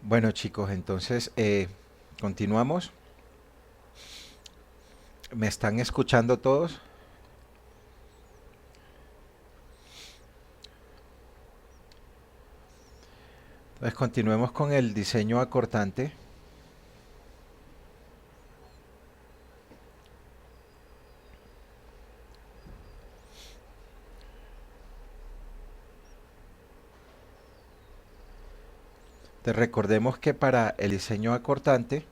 Bueno chicos, entonces continuamos. ¿Me están escuchando todos? Entonces continuemos con el diseño acortante. Entonces recordemos que para el diseño acortante,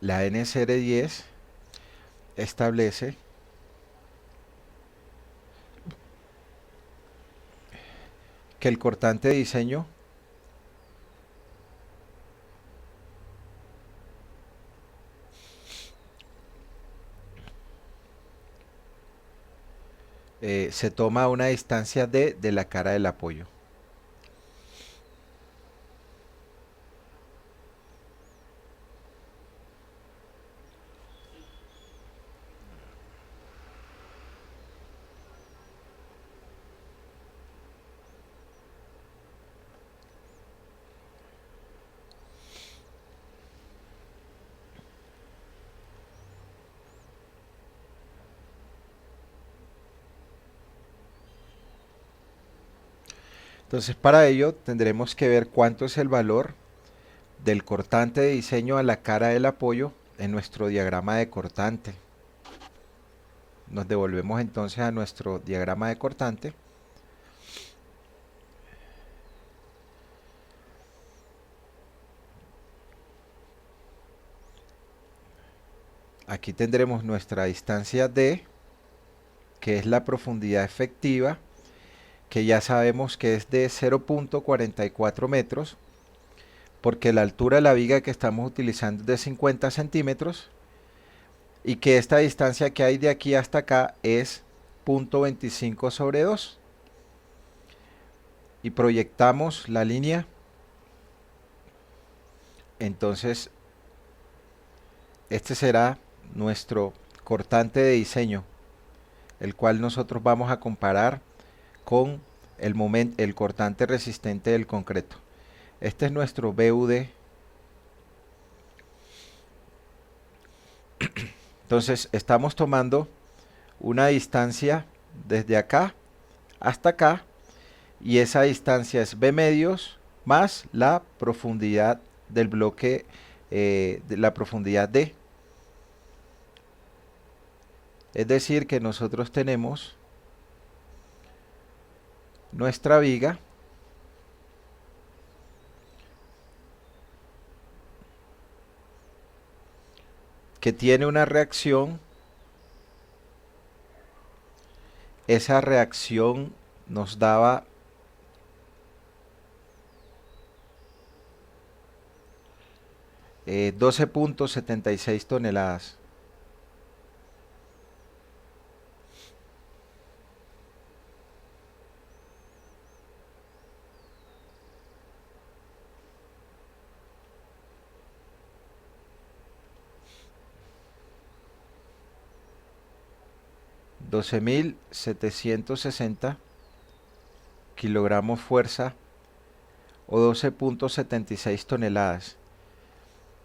la NCR10 establece que el cortante de diseño se toma a una distancia de la cara del apoyo. Entonces para ello tendremos que ver cuánto es el valor del cortante de diseño a la cara del apoyo en nuestro diagrama de cortante. Nos devolvemos entonces a nuestro diagrama de cortante. Aquí tendremos nuestra distancia D, que es la profundidad efectiva, que ya sabemos que es de 0.44 metros, porque la altura de la viga que estamos utilizando es de 50 centímetros, y que esta distancia que hay de aquí hasta acá es 0.25 sobre 2. Y proyectamos la línea. Entonces, este será nuestro cortante de diseño, el cual nosotros vamos a comparar con el cortante resistente del concreto. Este es nuestro BUD. Entonces estamos tomando una distancia desde acá hasta acá, y esa distancia es B medios más la profundidad del bloque, de la profundidad D. Es decir que nosotros tenemos nuestra viga que tiene una reacción. Esa reacción nos daba 12.76 toneladas. Doce mil setecientos sesenta kilogramos fuerza, o 12.76 toneladas.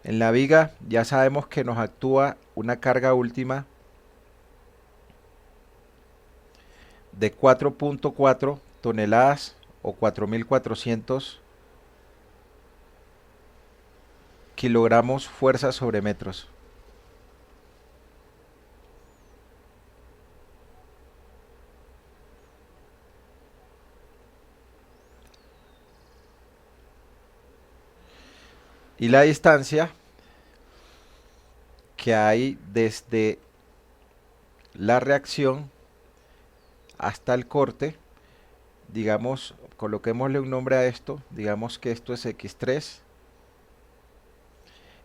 En la viga ya sabemos que nos actúa una carga última de 4.4 toneladas, o 4.400 kilogramos fuerza sobre metros. Y la distancia que hay desde la reacción hasta el corte, digamos, coloquémosle un nombre a esto, digamos que esto es X3,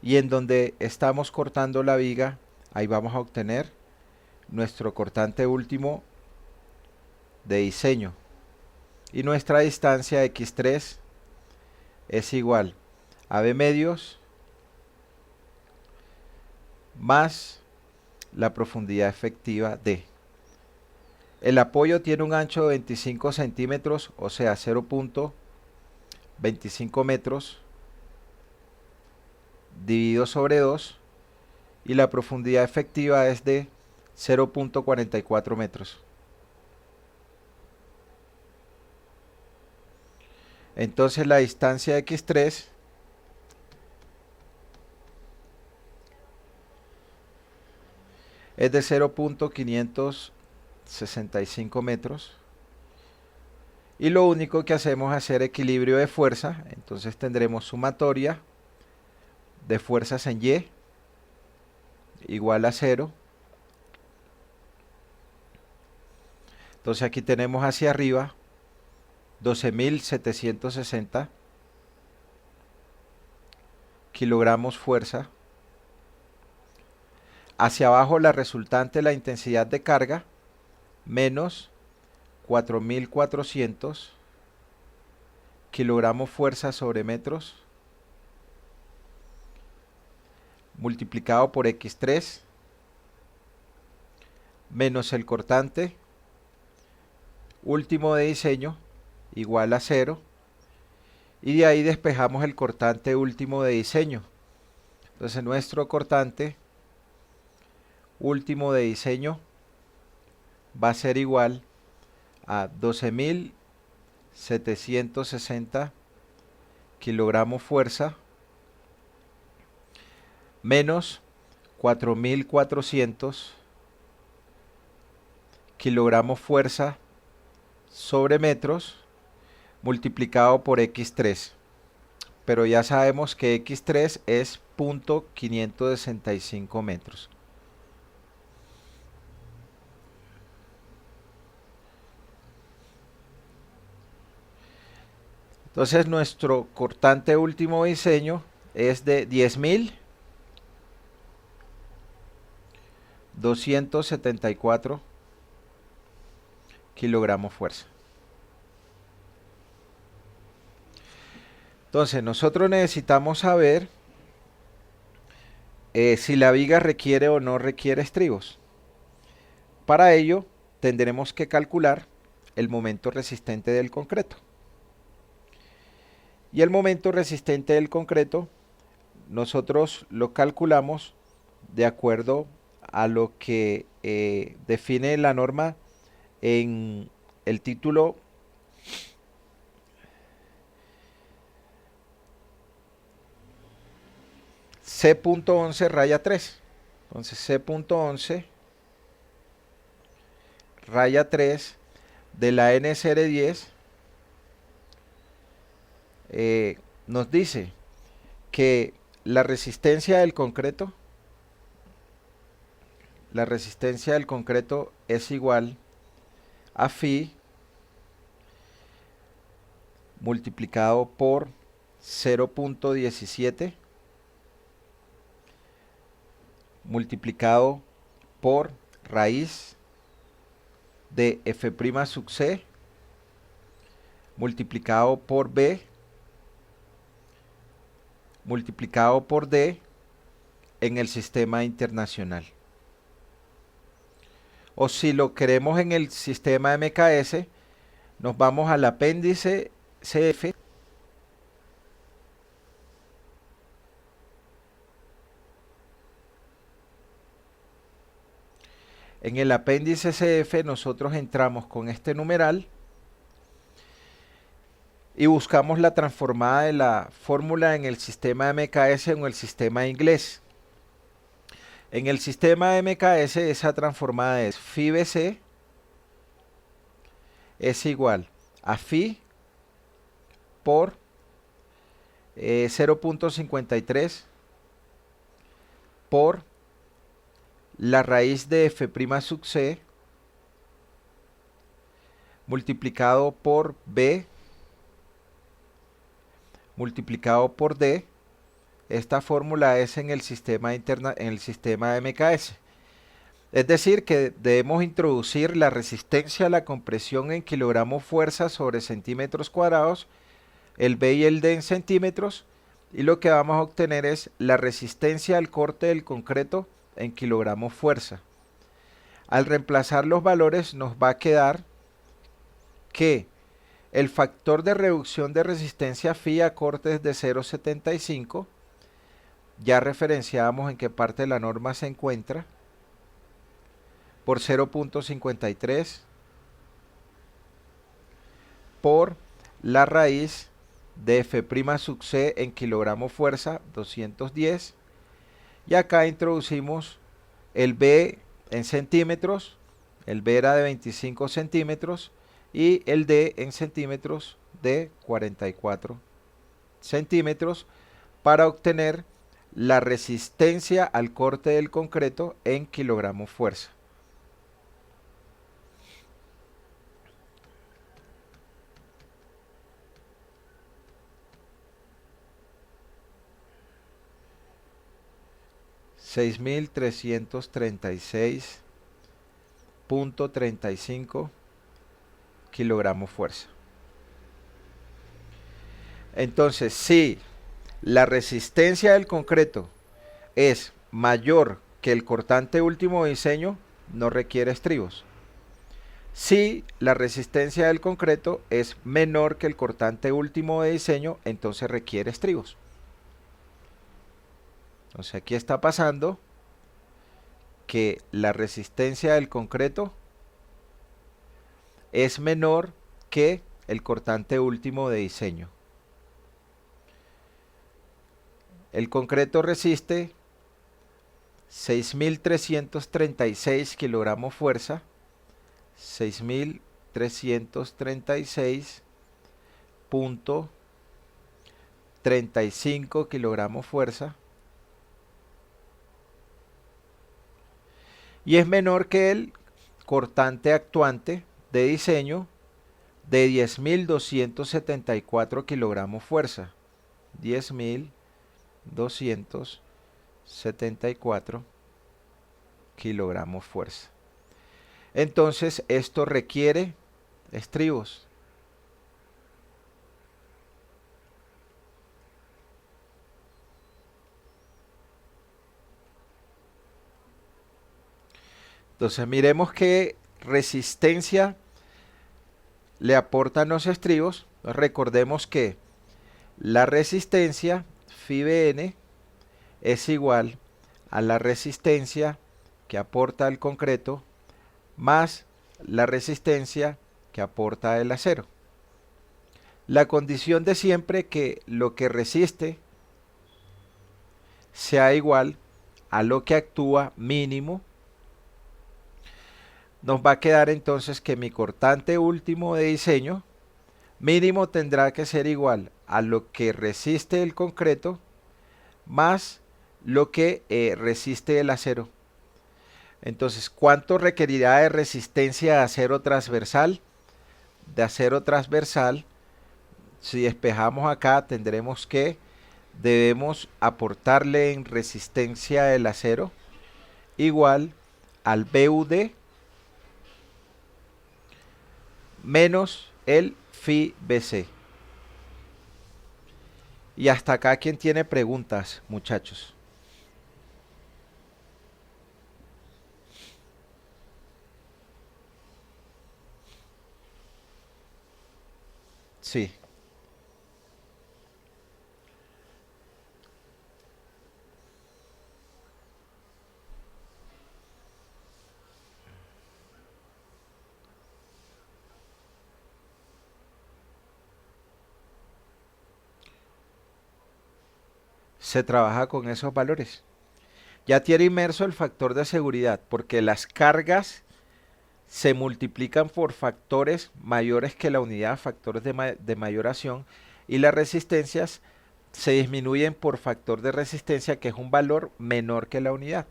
y en donde estamos cortando la viga, ahí vamos a obtener nuestro cortante último de diseño, y nuestra distancia X3 es igual a B medios más la profundidad efectiva D. El apoyo tiene un ancho de 25 centímetros, o sea 0.25 metros, dividido sobre 2 y la profundidad efectiva es de 0.44 metros. Entonces la distancia x3 es de 0.565 metros. Y lo único que hacemos es hacer equilibrio de fuerza. Entonces tendremos sumatoria de fuerzas en Y igual a 0. Entonces aquí tenemos hacia arriba 12.760 kilogramos fuerza. Hacia abajo la resultante, la intensidad de carga, menos 4.400 kilogramos fuerza sobre metros, multiplicado por x3, menos el cortante último de diseño, igual a 0. Y de ahí despejamos el cortante último de diseño. Entonces nuestro cortante último de diseño va a ser igual a 12.760 kilogramos fuerza menos 4.400 kilogramos fuerza sobre metros multiplicado por x3. Pero ya sabemos que x3 es 0.565 metros. Entonces nuestro cortante último diseño es de 10.274 kilogramos fuerza. Entonces nosotros necesitamos saber si la viga requiere o no requiere estribos. Para ello tendremos que calcular el momento resistente del concreto. Y el momento resistente del concreto nosotros lo calculamos de acuerdo a lo que define la norma en el título C.11 raya 3. Entonces C.11 raya 3 de la NSR 10 nos dice que la resistencia del concreto es igual a Φ multiplicado por 0.17 multiplicado por raíz de F' sub C multiplicado por B multiplicado por D en el sistema internacional. O si lo queremos en el sistema MKS, nos vamos al apéndice CF en el apéndice CF nosotros entramos con este numeral y buscamos la transformada de la fórmula en el sistema MKS o en el sistema inglés. En el sistema MKS esa transformada es Φ/BC es igual a Φ por 0.53 por la raíz de F' sub C multiplicado por B multiplicado por D. Esta fórmula es en el sistema MKS. Es decir, que debemos introducir la resistencia a la compresión en kilogramos fuerza sobre centímetros cuadrados, el B y el D en centímetros, y lo que vamos a obtener es la resistencia al corte del concreto en kilogramos fuerza. Al reemplazar los valores nos va a quedar que el factor de reducción de resistencia Φ a corte es de 0.75, ya referenciábamos en qué parte de la norma se encuentra, por 0.53 por la raíz de F' sub C en kilogramo fuerza, 210. Y acá introducimos el B en centímetros, el B era de 25 centímetros y el D en centímetros de 44 centímetros para obtener la resistencia al corte del concreto en kilogramo fuerza. $6,336.35 kilogramos fuerza. Entonces, si la resistencia del concreto es mayor que el cortante último de diseño, no requiere estribos. Si la resistencia del concreto es menor que el cortante último de diseño, entonces requiere estribos. Entonces aquí está pasando que la resistencia del concreto es menor que el cortante último de diseño. El concreto resiste 6.336 kilogramos fuerza, 6.336.35 kilogramos fuerza, y es menor que el cortante actuante de diseño de 10.274 kilogramos fuerza, 10.274 kilogramos fuerza. Entonces esto requiere estribos. Entonces miremos qué resistencia le aportan los estribos. Recordemos que la resistencia Φ(n) es igual a la resistencia que aporta el concreto más la resistencia que aporta el acero. La condición de siempre que lo que resiste sea igual a lo que actúa mínimo. Nos va a quedar entonces que mi cortante último de diseño mínimo tendrá que ser igual a lo que resiste el concreto más lo que resiste el acero. Entonces, ¿cuánto requerirá de resistencia de acero transversal? De acero transversal, si despejamos acá, tendremos que debemos aportarle en resistencia del acero igual al BUD menos el Φ(bc). Y hasta acá, ¿quién tiene preguntas, muchachos? Sí. Se trabaja con esos valores. Ya tiene inmerso el factor de seguridad, porque las cargas se multiplican por factores mayores que la unidad, factores de mayoración, y las resistencias se disminuyen por factor de resistencia, que es un valor menor que la unidad.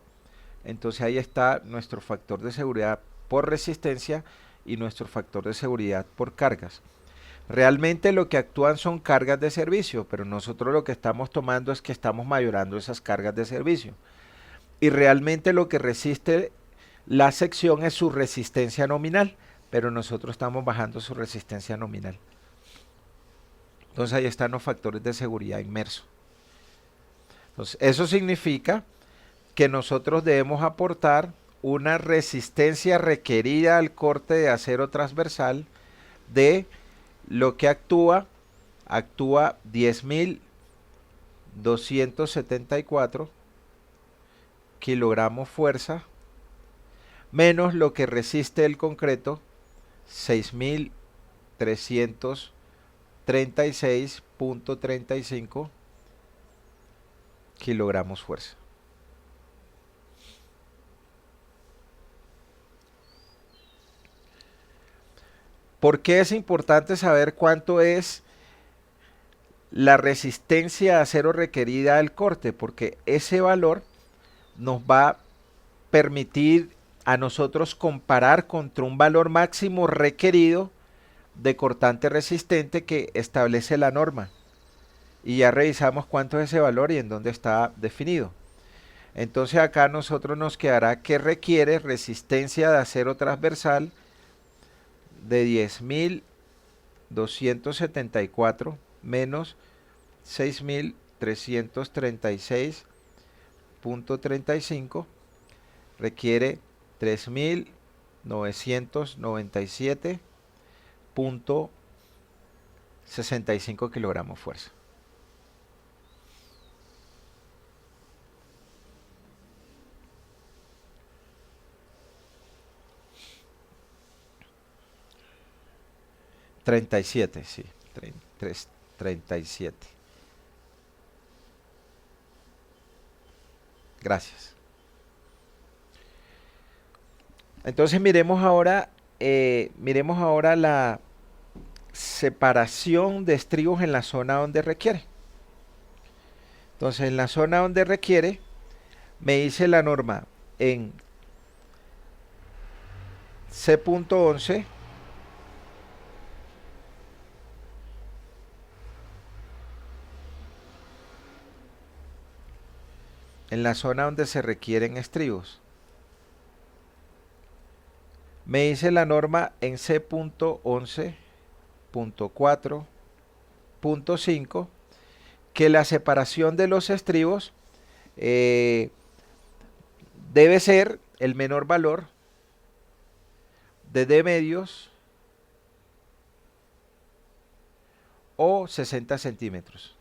Entonces ahí está nuestro factor de seguridad por resistencia y nuestro factor de seguridad por cargas. Realmente lo que actúan son cargas de servicio, pero nosotros lo que estamos tomando es que estamos mayorando esas cargas de servicio. Y realmente lo que resiste la sección es su resistencia nominal, pero nosotros estamos bajando su resistencia nominal. Entonces ahí están los factores de seguridad inmersos. Entonces eso significa que nosotros debemos aportar una resistencia requerida al corte de acero transversal de lo que actúa 10.000 274 kilogramos fuerza menos lo que resiste el concreto, 6.336.35 kilogramos fuerza. ¿Por qué es importante saber cuánto es la resistencia a acero requerida al corte? Porque ese valor nos va a permitir a nosotros comparar contra un valor máximo requerido de cortante resistente que establece la norma. Y ya revisamos cuánto es ese valor y en dónde está definido. Entonces acá a nosotros nos quedará que requiere resistencia de acero transversal de 10.274 menos 6.336.35 requiere 3.997.65 kilogramos fuerza. $37, sí, 37. Gracias. Entonces miremos ahora la separación de estribos en la zona donde requiere. Entonces, en la zona donde requiere, me dice la norma en C.11 en la zona donde se requieren estribos. Me dice la norma en C.11.4.5 que la separación de los estribos debe ser el menor valor de D medios o 60 centímetros.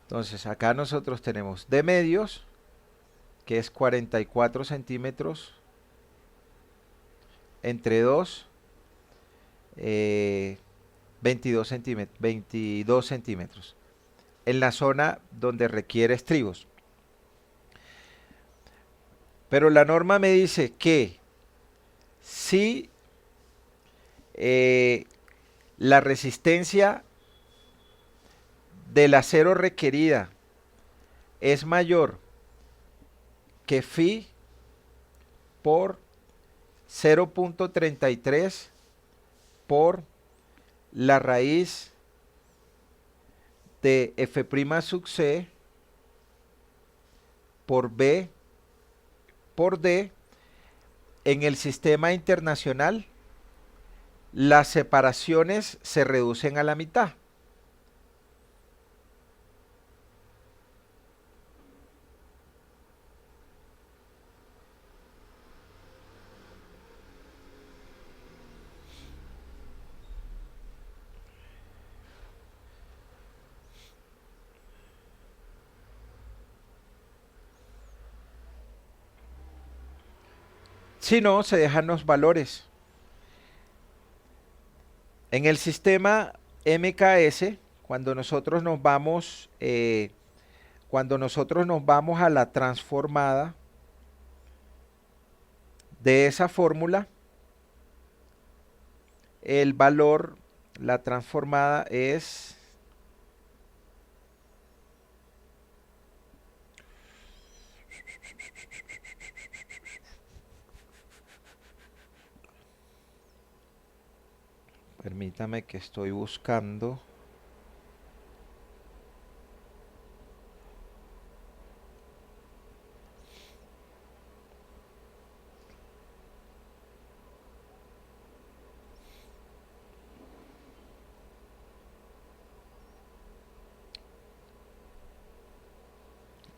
Entonces acá nosotros tenemos D medios, que es 44 centímetros entre 2, 22 centímetros en la zona donde requiere estribos. Pero la norma me dice que si la resistencia del acero requerida es mayor que phi por 0.33 por la raíz de f' sub c por b por d, en el sistema internacional las separaciones se reducen a la mitad. Si no, se dejan los valores. En el sistema MKS, cuando nosotros nos vamos a la transformada de esa fórmula, el valor, la transformada es permítame que estoy buscando.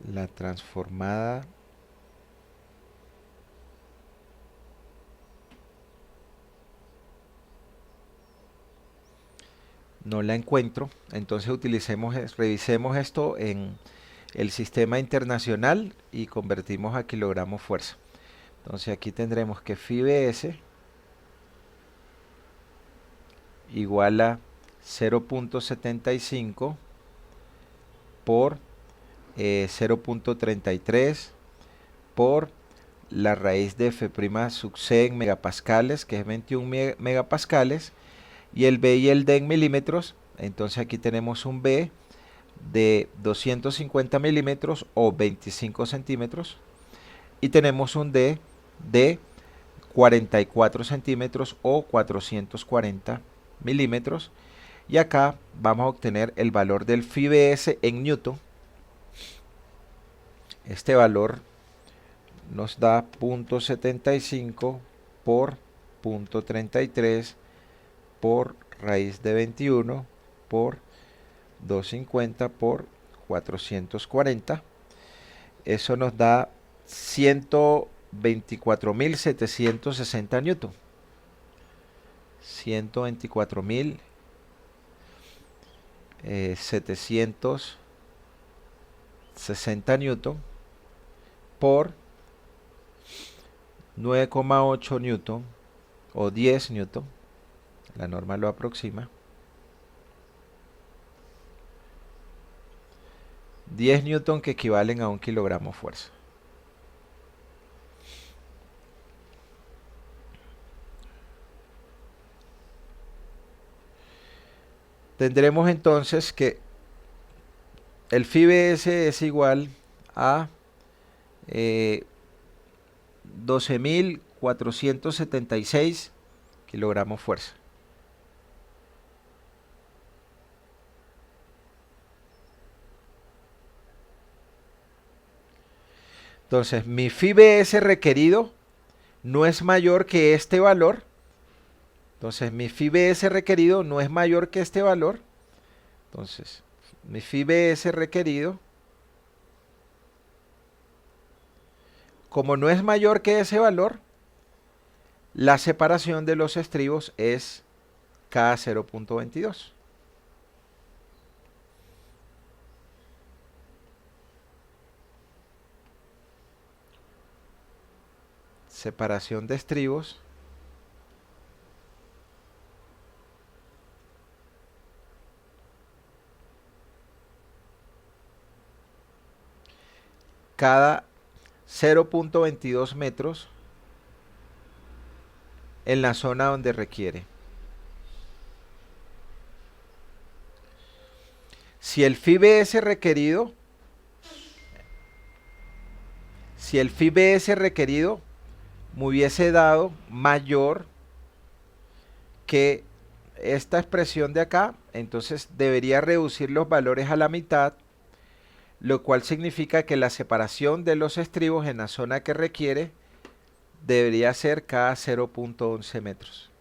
La transformada no la encuentro. Entonces revisemos esto en el sistema internacional y convertimos a kilogramos fuerza. Entonces aquí tendremos que FIBS igual a 0.75 por 0.33 por la raíz de F' sub C en megapascales, que es 21 megapascales, y el B y el D en milímetros. Entonces aquí tenemos un B de 250 milímetros o 25 centímetros y tenemos un D de 44 centímetros o 440 milímetros, y acá vamos a obtener el valor del FIBS en newton. Este valor nos da 0.75 por 0.33 por raíz de 21 por 250 por 440. Eso nos da 124.760 newton. 124.760 newton por 9,8 newton o 10 newton. La norma lo aproxima. 10 newton que equivalen a 1 kilogramo fuerza. Tendremos entonces que el FIBS es igual a 12.476 kilogramos fuerza. Entonces, mi FIBS requerido no es mayor que este valor. Entonces, mi FIBS requerido no es mayor que este valor. Entonces, mi FIBS requerido, como no es mayor que ese valor, la separación de los estribos es cada 0.22. Separación de estribos cada 0.22 metros en la zona donde requiere. Si el FIBS requerido me hubiese dado mayor que esta expresión de acá, entonces debería reducir los valores a la mitad, lo cual significa que la separación de los estribos en la zona que requiere debería ser cada 0.11 metros.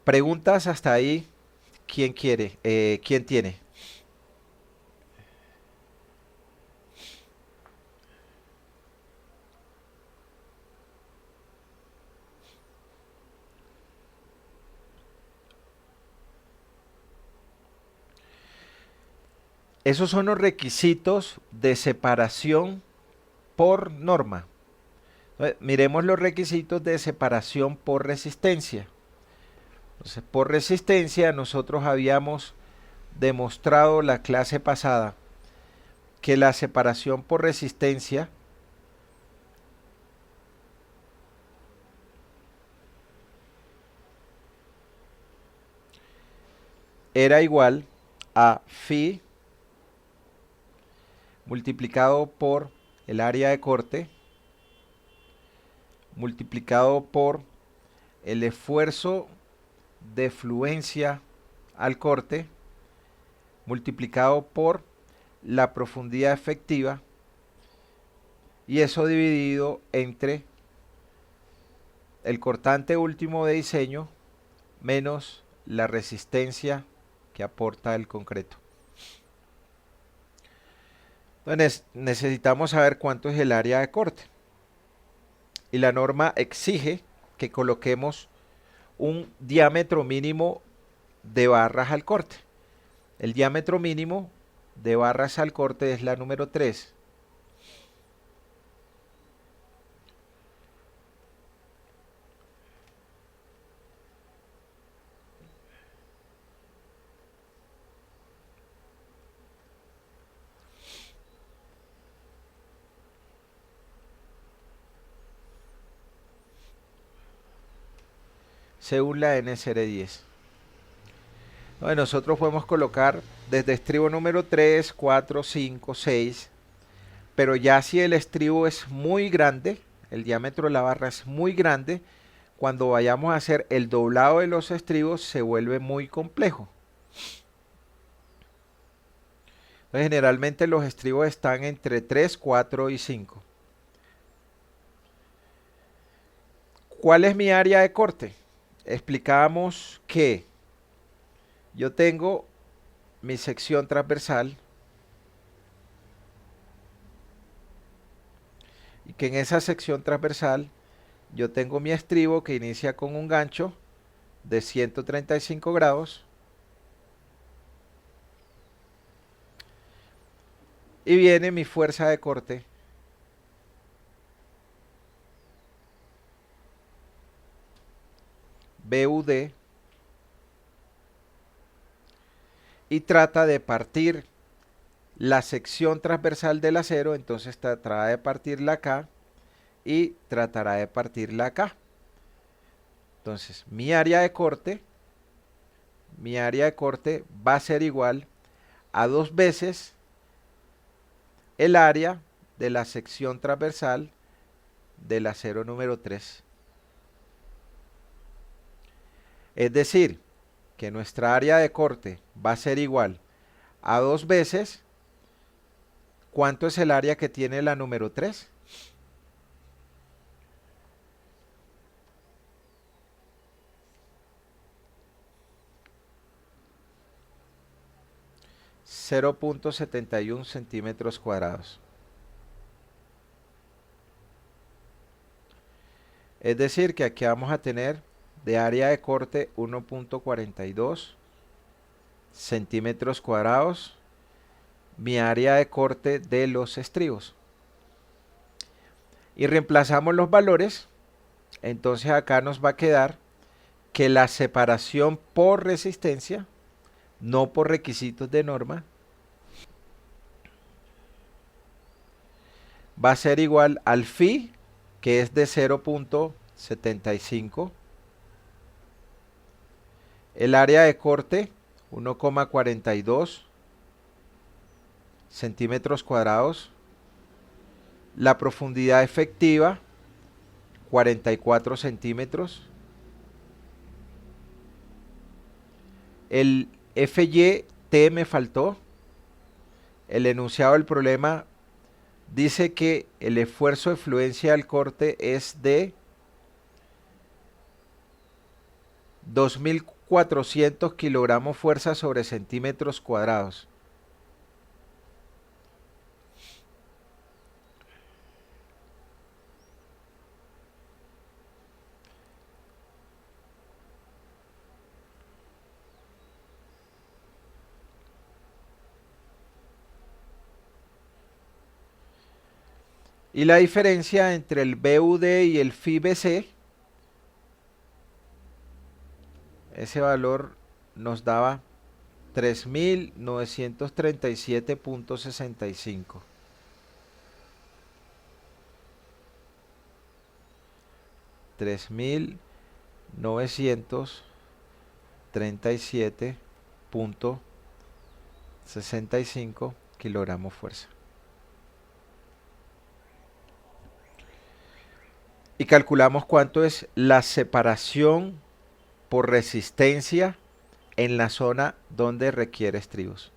Preguntas hasta ahí. ¿Quién quiere? ¿Quién tiene? Esos son los requisitos de separación por norma. Entonces, miremos los requisitos de separación por resistencia. Entonces, por resistencia nosotros habíamos demostrado la clase pasada que la separación por resistencia era igual a phi multiplicado por el área de corte multiplicado por el esfuerzo de fluencia al corte multiplicado por la profundidad efectiva, y eso dividido entre el cortante último de diseño menos la resistencia que aporta el concreto. Entonces necesitamos saber cuánto es el área de corte. Y la norma exige que coloquemos un diámetro mínimo de barras al corte. El diámetro mínimo de barras al corte es la número 3. Según la NSR10. Bueno, nosotros podemos colocar desde estribo número 3, 4, 5, 6, pero ya si el estribo es muy grande, el diámetro de la barra es muy grande, cuando vayamos a hacer el doblado de los estribos se vuelve muy complejo. Entonces, generalmente los estribos están entre 3, 4 y 5. ¿Cuál es mi área de corte? Explicábamos que yo tengo mi sección transversal y que en esa sección transversal yo tengo mi estribo que inicia con un gancho de 135 grados y viene mi fuerza de corte BUD y trata de partir la sección transversal del acero, entonces tratará de partirla acá y tratará de partirla acá. Entonces, mi área de corte va a ser igual a 2 veces el área de la sección transversal del acero número 3. Es decir, que nuestra área de corte va a ser igual a 2 veces, ¿cuánto es el área que tiene la número 3? 0.71 centímetros cuadrados. Es decir, que aquí vamos a tener de área de corte 1.42 centímetros cuadrados, mi área de corte de los estribos. Y reemplazamos los valores, entonces acá nos va a quedar que la separación por resistencia, no por requisitos de norma, va a ser igual al phi, que es de 0.75, el área de corte 1,42 centímetros cuadrados, la profundidad efectiva 44 centímetros, el FYT me faltó, el enunciado del problema dice que el esfuerzo de fluencia al corte es de 2.400 kilogramos fuerza sobre centímetros cuadrados. Y la diferencia entre el BUD y el FIBC, ese valor nos daba 3.937.65. 3.937.65 kilogramos fuerza. Y calculamos cuánto es la separación por resistencia en la zona donde requiere estribos.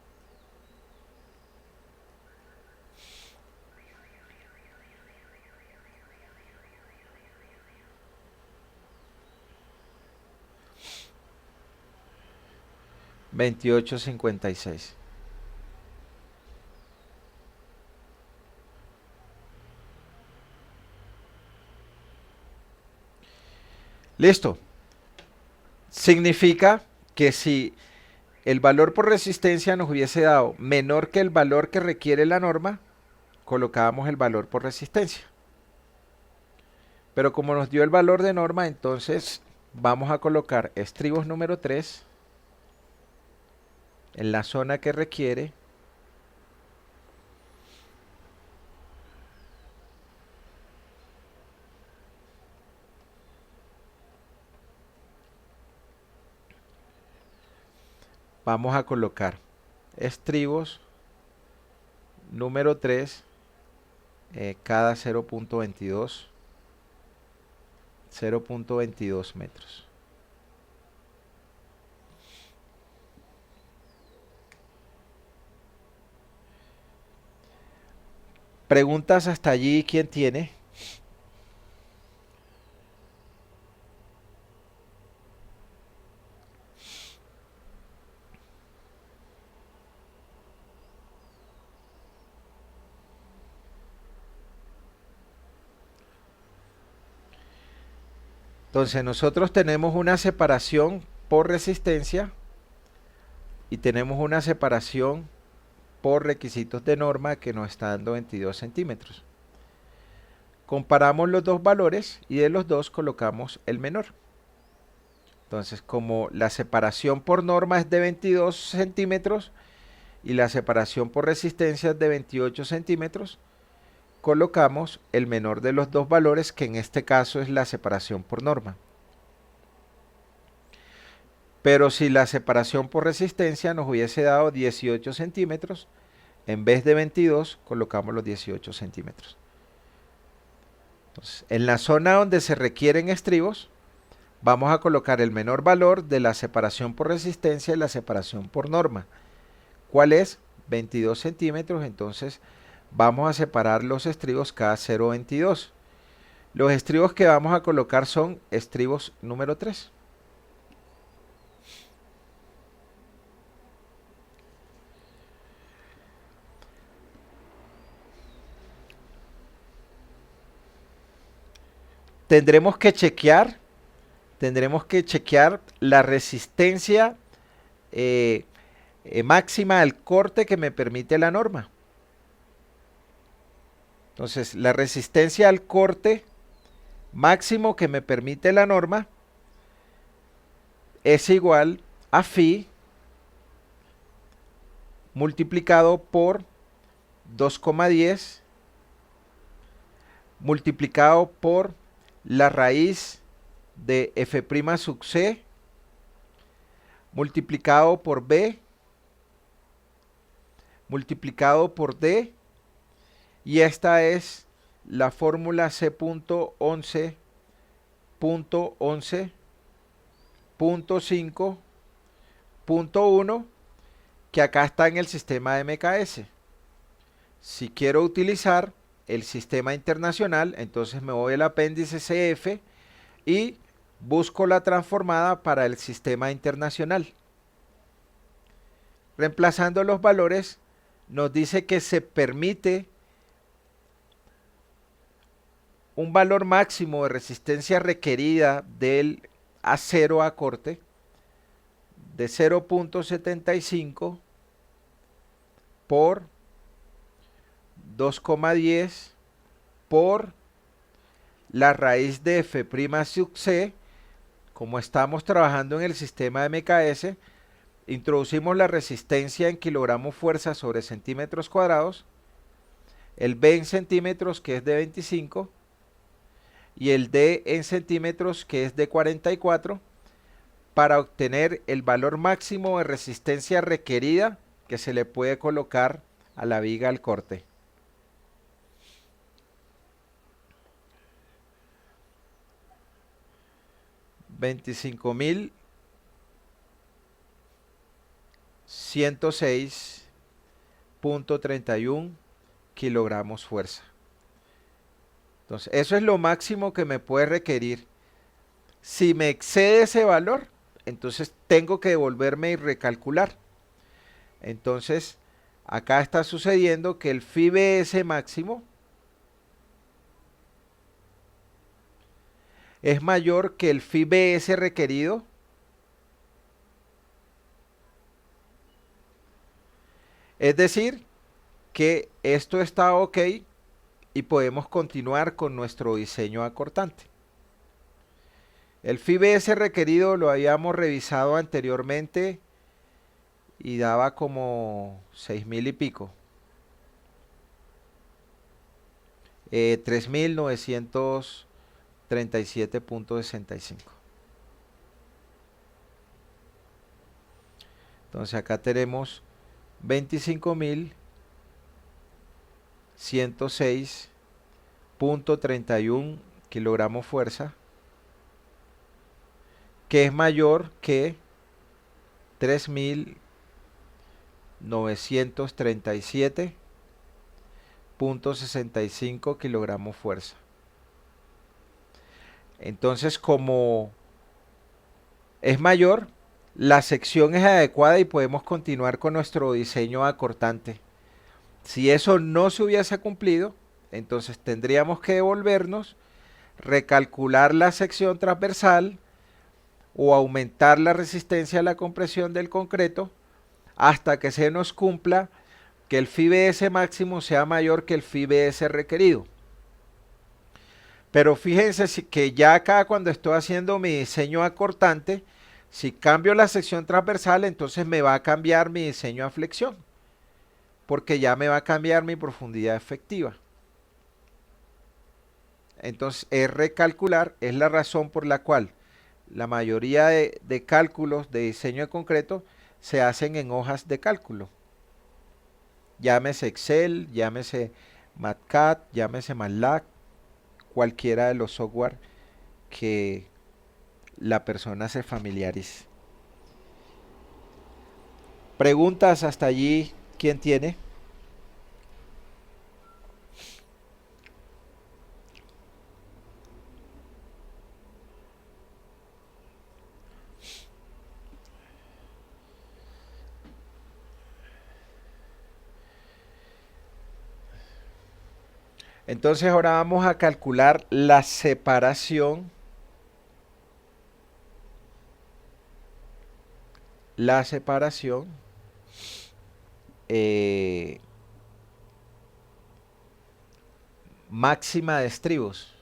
$28.56. Listo. Significa que si el valor por resistencia nos hubiese dado menor que el valor que requiere la norma, colocábamos el valor por resistencia. Pero como nos dio el valor de norma, entonces vamos a colocar estribos número 3 en la zona que requiere. Vamos a colocar estribos número 3 cada 0.22 metros. Preguntas hasta allí, ¿quién tiene? Entonces nosotros tenemos una separación por resistencia y tenemos una separación por requisitos de norma que nos está dando 22 centímetros. Comparamos los dos valores y de los dos colocamos el menor. Entonces, como la separación por norma es de 22 centímetros y la separación por resistencia es de 28 centímetros, colocamos el menor de los dos valores, que en este caso es la separación por norma. Pero si la separación por resistencia nos hubiese dado 18 centímetros, en vez de 22, colocamos los 18 centímetros. Entonces, en la zona donde se requieren estribos, vamos a colocar el menor valor de la separación por resistencia y la separación por norma. ¿Cuál es? 22 centímetros, entonces vamos a separar los estribos cada 0,22. Los estribos que vamos a colocar son estribos número 3. Tendremos que chequear la resistencia máxima al corte que me permite la norma. Entonces, la resistencia al corte máximo que me permite la norma es igual a phi multiplicado por 2,10 multiplicado por la raíz de f' sub c multiplicado por b multiplicado por d, y esta es la fórmula C.11.11.5.1 que acá está en el sistema de MKS. Si quiero utilizar el sistema internacional, entonces me voy al apéndice CF y busco la transformada para el sistema internacional. Reemplazando los valores, nos dice que se permite un valor máximo de resistencia requerida del acero a corte de 0.75 por 2,10 por la raíz de f' sub c. Como estamos trabajando en el sistema de MKS, introducimos la resistencia en kilogramos fuerza sobre centímetros cuadrados, el B en centímetros, que es de 25, y el D en centímetros, que es de 44, para obtener el valor máximo de resistencia requerida que se le puede colocar a la viga al corte. $25,106.31 kilogramos fuerza. Entonces, eso es lo máximo que me puede requerir. Si me excede ese valor, entonces tengo que devolverme y recalcular. Entonces, acá está sucediendo que el phi-bs máximo es mayor que el phi BS requerido. Es decir, que esto está ok y podemos continuar con nuestro diseño acortante. El phi BS requerido lo habíamos revisado anteriormente y daba como 6.000 y pico. 3.937.65. Entonces acá tenemos 25.106.31 kilogramos fuerza, que es mayor que 3.937.65 kilogramos fuerza. Entonces, como es mayor, la sección es adecuada y podemos continuar con nuestro diseño acortante. Si eso no se hubiese cumplido, entonces tendríamos que devolvernos, recalcular la sección transversal o aumentar la resistencia a la compresión del concreto hasta que se nos cumpla que el phi BS máximo sea mayor que el phi BS requerido. Pero fíjense que ya acá cuando estoy haciendo mi diseño acortante, si cambio la sección transversal, entonces me va a cambiar mi diseño a flexión, porque ya me va a cambiar mi profundidad efectiva. Entonces, es recalcular, es la razón por la cual la mayoría de cálculos de diseño de concreto se hacen en hojas de cálculo. Llámese Excel, llámese MATCAD, llámese MATLAB, cualquiera de los software que la persona se familiarice. Preguntas hasta allí, ¿quién tiene? Entonces ahora vamos a calcular la separación eh, máxima de estribos.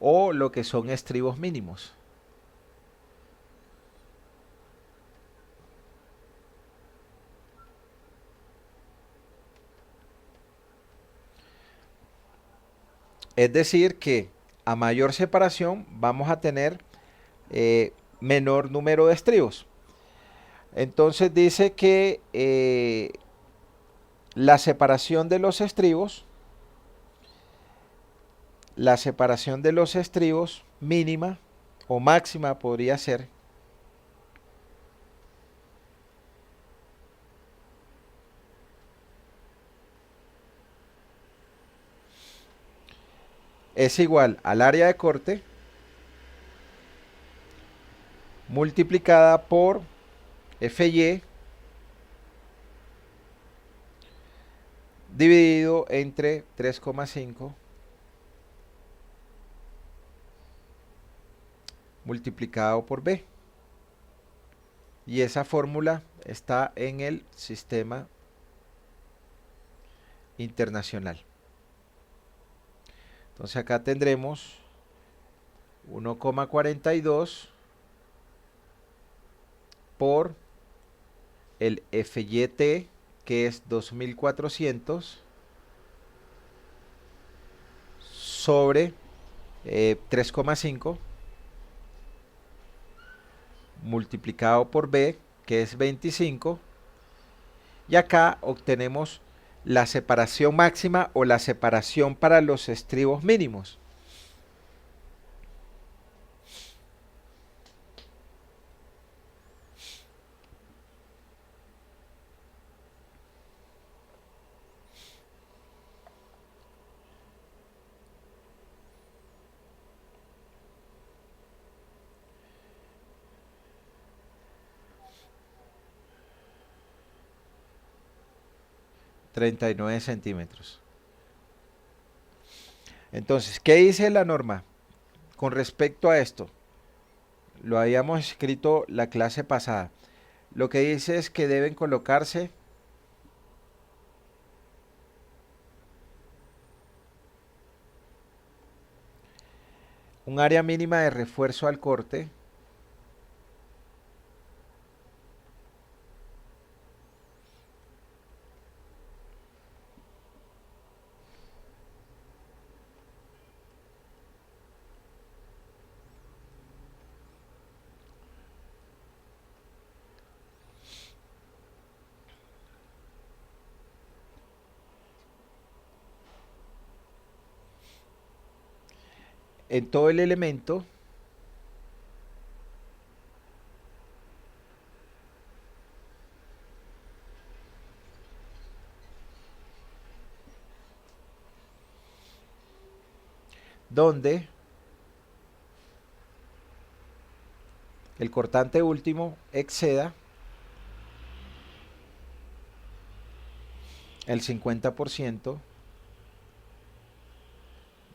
O lo que son estribos mínimos. Es decir que a mayor separación vamos a tener menor número de estribos. Entonces dice que la separación de los estribos, mínima o máxima podría ser es igual al área de corte multiplicada por FY dividido entre 3,5 multiplicado por B. Y esa fórmula está en el sistema internacional. Entonces acá tendremos 1,42 por el FYT, que es 2400 sobre 3,5 multiplicado por B, que es 25, y acá obtenemos la separación máxima o la separación para los estribos mínimos. 39 centímetros. Entonces, ¿qué dice la norma con respecto a esto? Lo habíamos escrito la clase pasada. Lo que dice es que deben colocarse un área mínima de refuerzo al corte en todo el elemento donde el cortante último exceda el 50%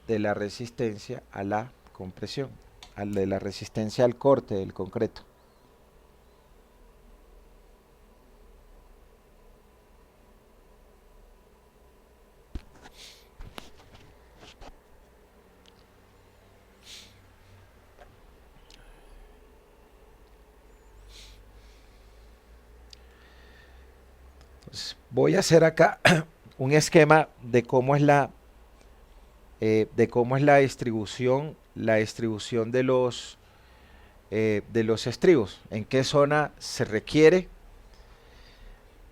de la resistencia a la compresión, de la resistencia al corte del concreto. Entonces, voy a hacer acá un esquema de cómo es la distribución de los estribos, en qué zona se requiere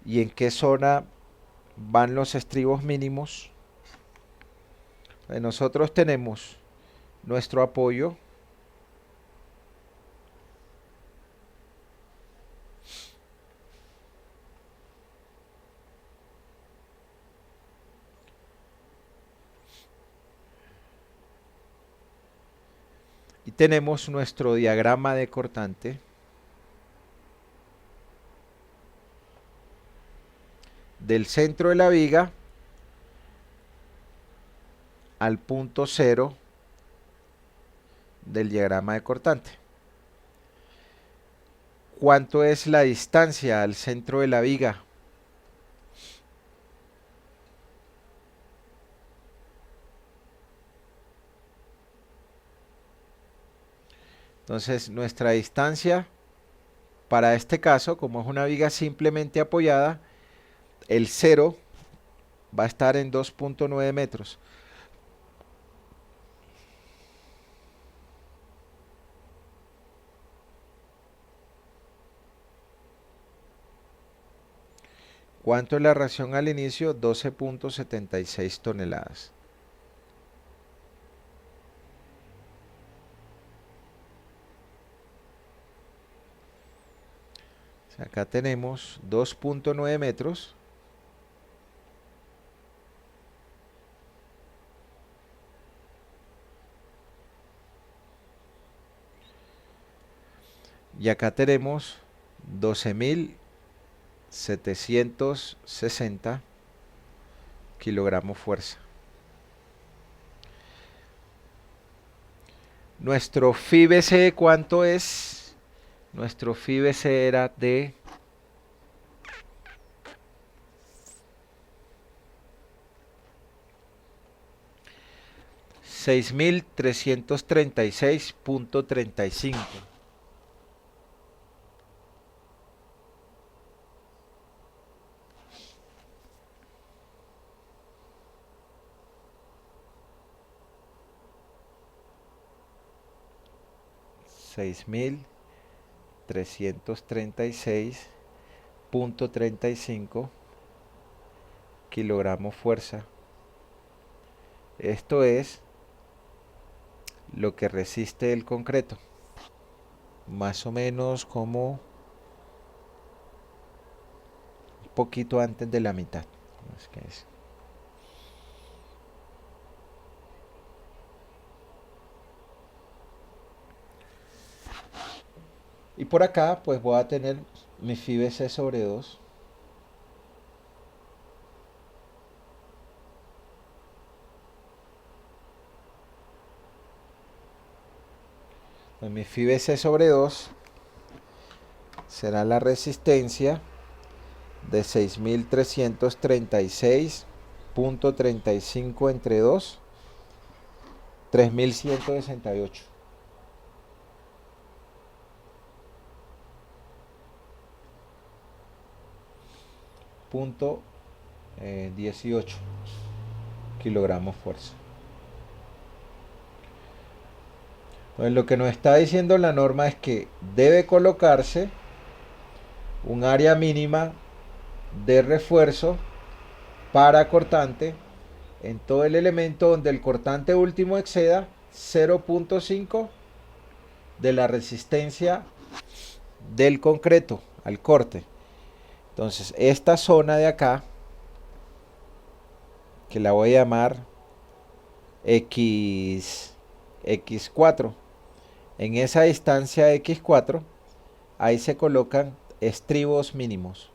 y en qué zona van los estribos mínimos. Nosotros tenemos nuestro apoyo y tenemos nuestro diagrama de cortante del centro de la viga al punto cero del diagrama de cortante. ¿Cuánto es la distancia al centro de la viga? Entonces, nuestra distancia para este caso, como es una viga simplemente apoyada, el cero va a estar en 2.9 metros. ¿Cuánto es la reacción al inicio? 12.76 toneladas. O sea, acá tenemos 2.9 metros. Y acá tenemos 12.760 kilogramos fuerza. Nuestro FIBC, ¿cuánto es? Nuestro FIBC era de 6.336.35. $6.336.35 kilogramos fuerza. Esto es lo que resiste el concreto. Más o menos como un poquito antes de la mitad. Es que es. Y por acá pues voy a tener mi FIBC sobre 2. Pues mi phi BC sobre 2 será la resistencia de 6.336.35 entre 2, 3.168. Punto 18 kilogramos fuerza. Entonces lo que nos está diciendo la norma es que debe colocarse un área mínima de refuerzo para cortante en todo el elemento donde el cortante último exceda 0.5 de la resistencia del concreto al corte. Entonces esta zona de acá, que la voy a llamar X4, en esa distancia X4, ahí se colocan estribos mínimos.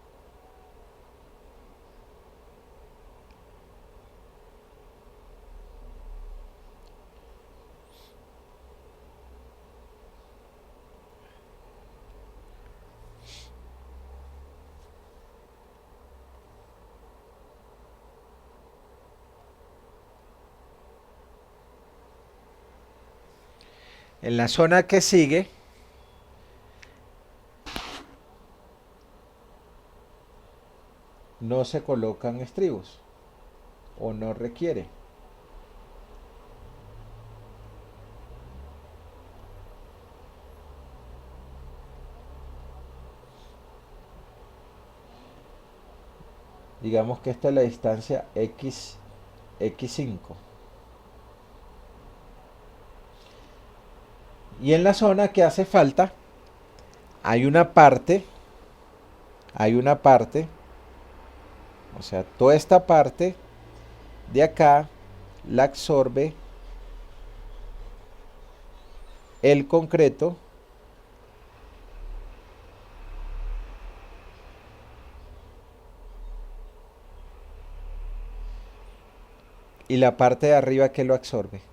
En la zona que sigue, no se colocan estribos o no requiere. Digamos que esta es la distancia X5. Y en la zona que hace falta, hay una parte, o sea, toda esta parte de acá la absorbe el concreto y la parte de arriba que lo absorbe.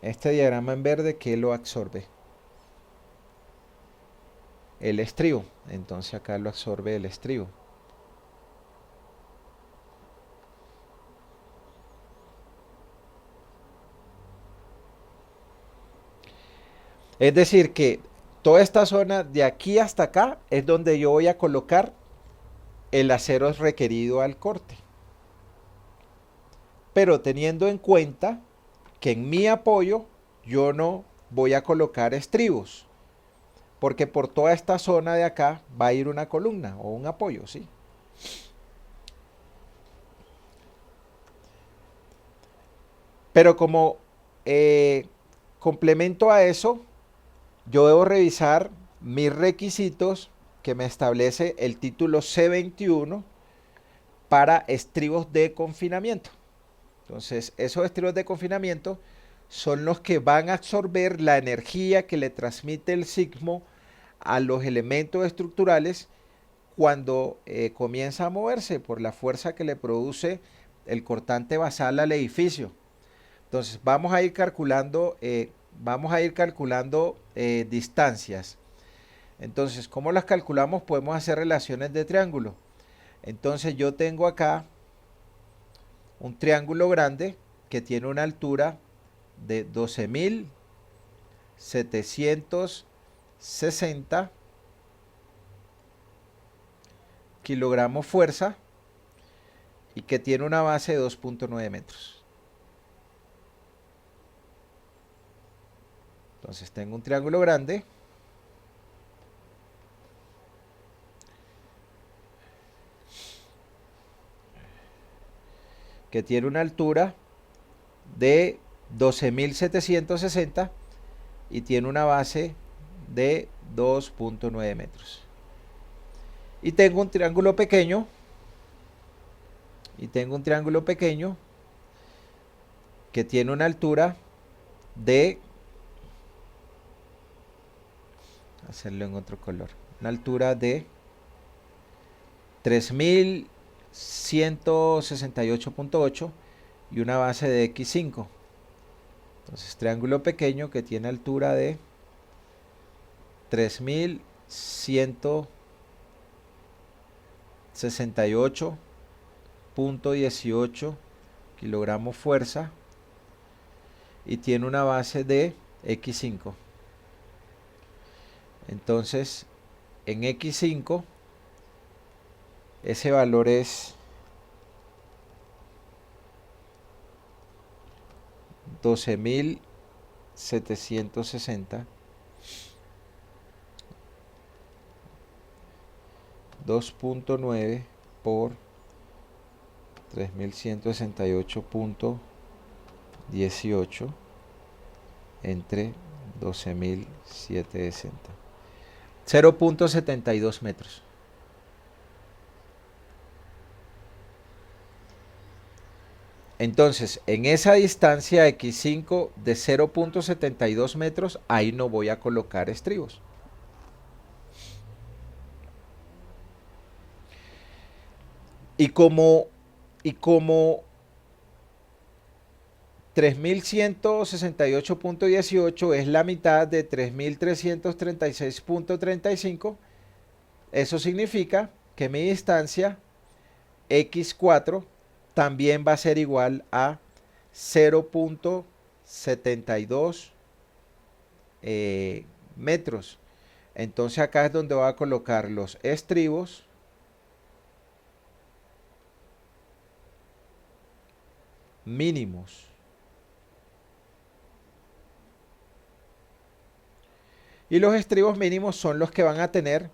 Este diagrama en verde, que lo absorbe? El estribo. Entonces acá lo absorbe el estribo. Es decir que toda esta zona de aquí hasta acá es donde yo voy a colocar el acero requerido al corte. Pero teniendo en cuenta que en mi apoyo yo no voy a colocar estribos, porque por toda esta zona de acá va a ir una columna o un apoyo, ¿sí? Pero como complemento a eso, yo debo revisar mis requisitos que me establece el título C21 para estribos de confinamiento. Entonces, esos estribos de confinamiento son los que van a absorber la energía que le transmite el sismo a los elementos estructurales cuando comienza a moverse por la fuerza que le produce el cortante basal al edificio. Entonces, vamos a ir calculando distancias. Entonces, ¿cómo las calculamos? Podemos hacer relaciones de triángulo. Entonces, yo tengo acá un triángulo grande que tiene una altura de 12.760 kilogramos fuerza y que tiene una base de 2.9 metros. Entonces tengo un triángulo grande que tiene una altura de 12.760 y tiene una base de 2.9 metros. Y tengo un triángulo pequeño que tiene una altura de, hacerlo en otro color, una altura de 3.000 168.8 y una base de x5. Entonces, triángulo pequeño que tiene altura de 3168.18 kilogramos fuerza y tiene una base de x5. Entonces, en x5, ese valor es 12.760, 2.9 por 3168.18 entre 12.760. 0.72 metros. Entonces, en esa distancia x5 de 0.72 metros, ahí no voy a colocar estribos. Y como 3168.18 es la mitad de 3336.35, eso significa que mi distancia x4 también va a ser igual a 0.72 metros. Entonces acá es donde voy a colocar los estribos mínimos. Y los estribos mínimos son los que van a tener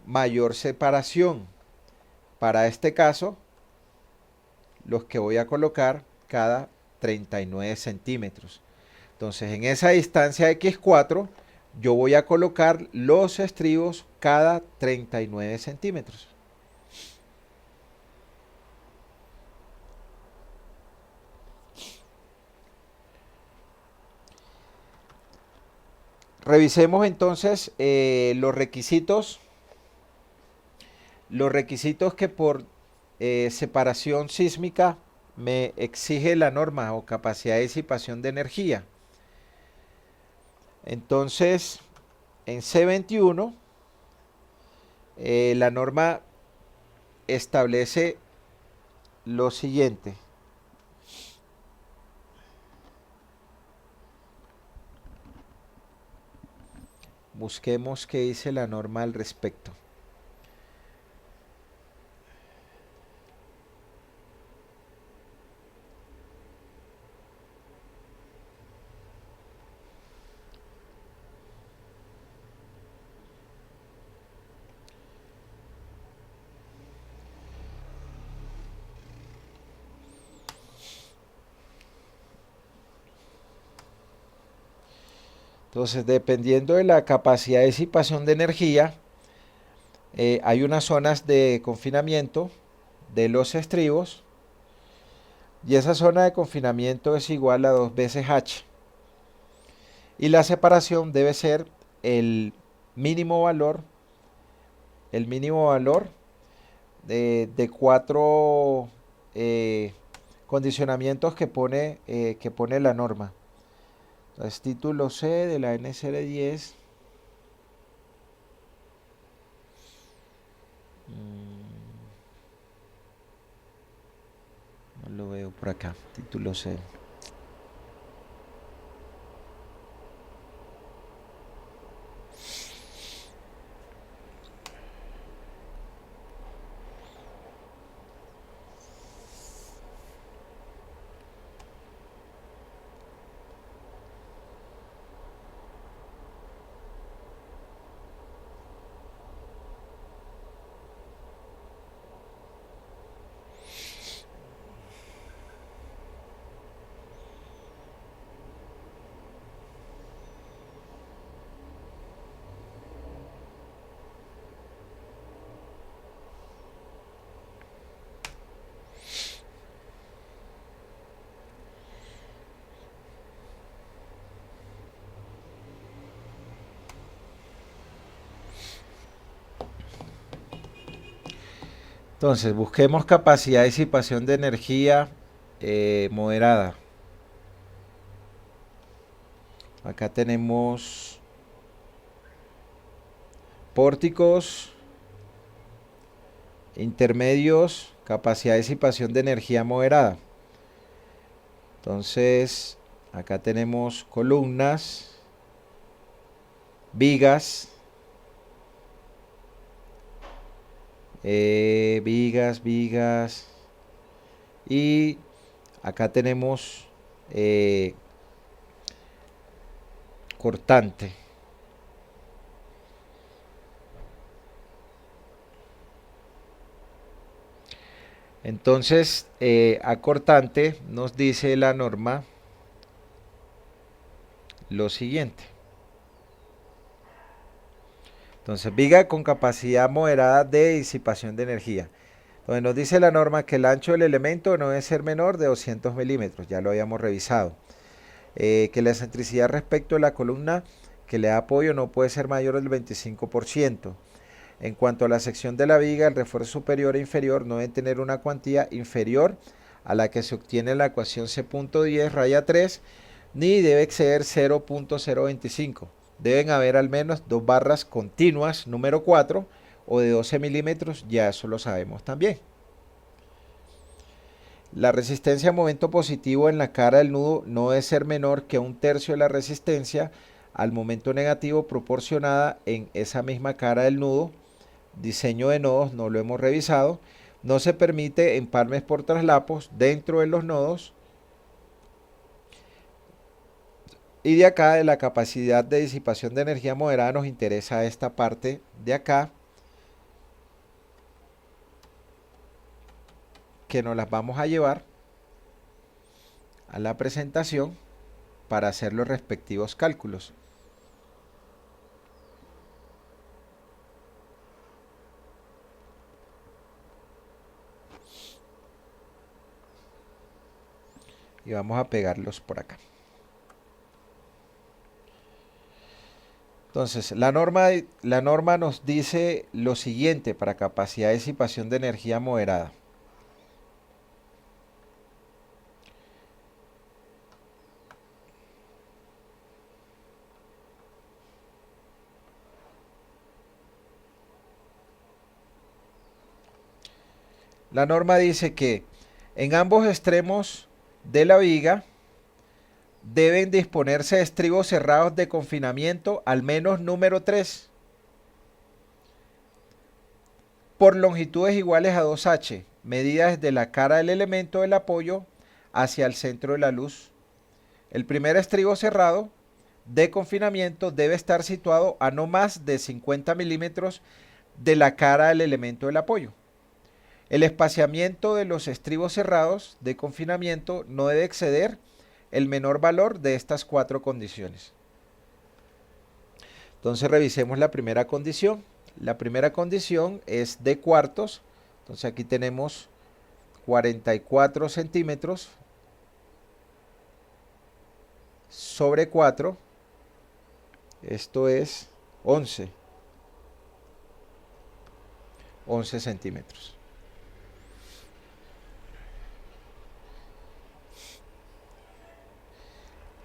mayor separación. Para este caso, los que voy a colocar cada 39 centímetros. Entonces, en esa distancia x4, yo voy a colocar los estribos cada 39 centímetros. Revisemos entonces los requisitos. Los requisitos que por separación sísmica me exige la norma o capacidad de disipación de energía. Entonces, en C21, la norma establece lo siguiente. Busquemos qué dice la norma al respecto. Entonces, dependiendo de la capacidad de disipación de energía, hay unas zonas de confinamiento de los estribos y esa zona de confinamiento es igual a 2 veces H. Y la separación debe ser el mínimo valor, de 4 condicionamientos que pone la norma. Entonces, título C de la NSR10. No lo veo por acá, título C. Entonces, busquemos capacidad de disipación de energía moderada. Acá tenemos pórticos, intermedios, capacidad de disipación de energía moderada. Entonces, acá tenemos columnas, vigas, vigas, y acá tenemos cortante. Entonces, a cortante nos dice la norma lo siguiente. Entonces, viga con capacidad moderada de disipación de energía. Entonces, nos dice la norma que el ancho del elemento no debe ser menor de 200 milímetros, ya lo habíamos revisado. Que la excentricidad respecto de la columna que le da apoyo no puede ser mayor del 25%. En cuanto a la sección de la viga, el refuerzo superior e inferior no deben tener una cuantía inferior a la que se obtiene en la ecuación C.10 raya 3, ni debe exceder 0.025. Deben haber al menos dos barras continuas, número 4, o de 12 milímetros, ya eso lo sabemos también. La resistencia a momento positivo en la cara del nudo no debe ser menor que un tercio de la resistencia al momento negativo proporcionada en esa misma cara del nudo. Diseño de nodos no lo hemos revisado. No se permite empalmes por traslapos dentro de los nodos. Y de acá, de la capacidad de disipación de energía moderada, nos interesa esta parte de acá, que nos las vamos a llevar a la presentación para hacer los respectivos cálculos. Y vamos a pegarlos por acá. Entonces, la norma nos dice lo siguiente para capacidad de disipación de energía moderada. La norma dice que en ambos extremos de la viga deben disponerse estribos cerrados de confinamiento al menos número 3 por longitudes iguales a 2h, medidas desde la cara del elemento del apoyo hacia el centro de la luz. El primer estribo cerrado de confinamiento debe estar situado a no más de 50 milímetros de la cara del elemento del apoyo. El espaciamiento de los estribos cerrados de confinamiento no debe exceder el menor valor de estas 4 condiciones. Entonces revisemos la primera condición. La primera condición es de cuartos. Entonces aquí tenemos 44 centímetros sobre 4. Esto es 11 centímetros.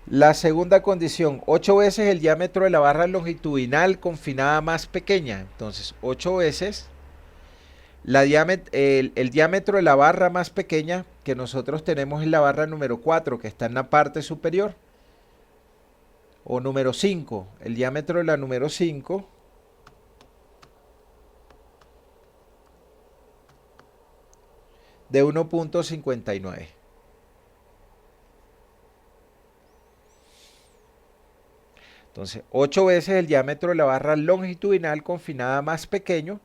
La segunda condición, 8 veces el diámetro de la barra longitudinal confinada más pequeña. Entonces, 8 veces el diámetro de la barra más pequeña que nosotros tenemos en la barra número 4, que está en la parte superior. O número 5, el diámetro de la número 5 de 1.59. Entonces, 8 veces el diámetro de la barra longitudinal confinada más pequeño.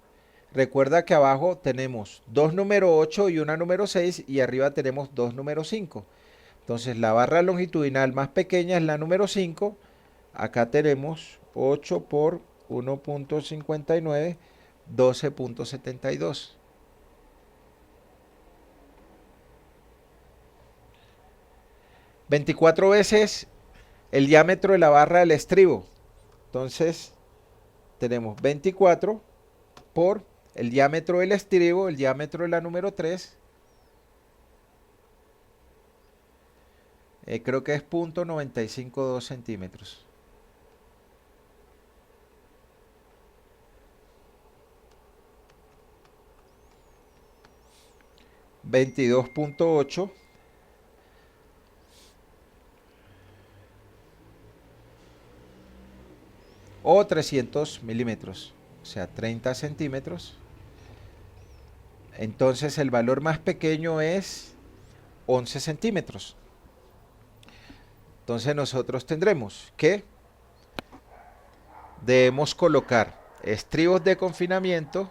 Recuerda que abajo tenemos 2 número 8 y una número 6 y arriba tenemos 2 número 5. Entonces, la barra longitudinal más pequeña es la número 5. Acá tenemos 8 por 1.59, 12.72. ...24 veces el diámetro de la barra del estribo. Entonces, tenemos 24 por El diámetro del estribo, el diámetro de la número 3, creo que es .952 centímetros. 22.8 o 300 milímetros, o sea, 30 centímetros. Entonces el valor más pequeño es 11 centímetros. Entonces nosotros tendremos que debemos colocar estribos de confinamiento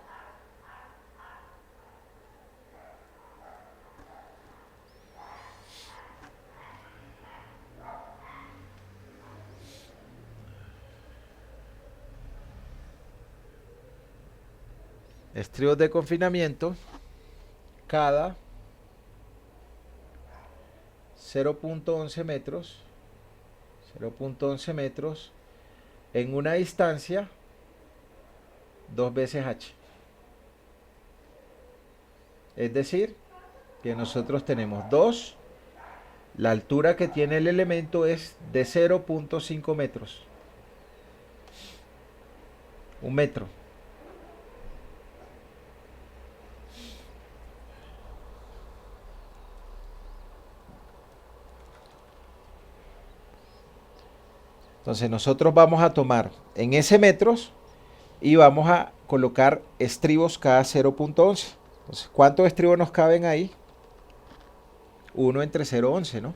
cada 0.11 metros, 0.11 metros en una distancia 2 veces h. Es decir, que nosotros tenemos 2, la altura que tiene el elemento es de 0.5 metros, 1 metro. Entonces nosotros vamos a tomar en ese metros y vamos a colocar estribos cada 0.11. Entonces, ¿cuántos estribos nos caben ahí? 1 entre 0.11, ¿no?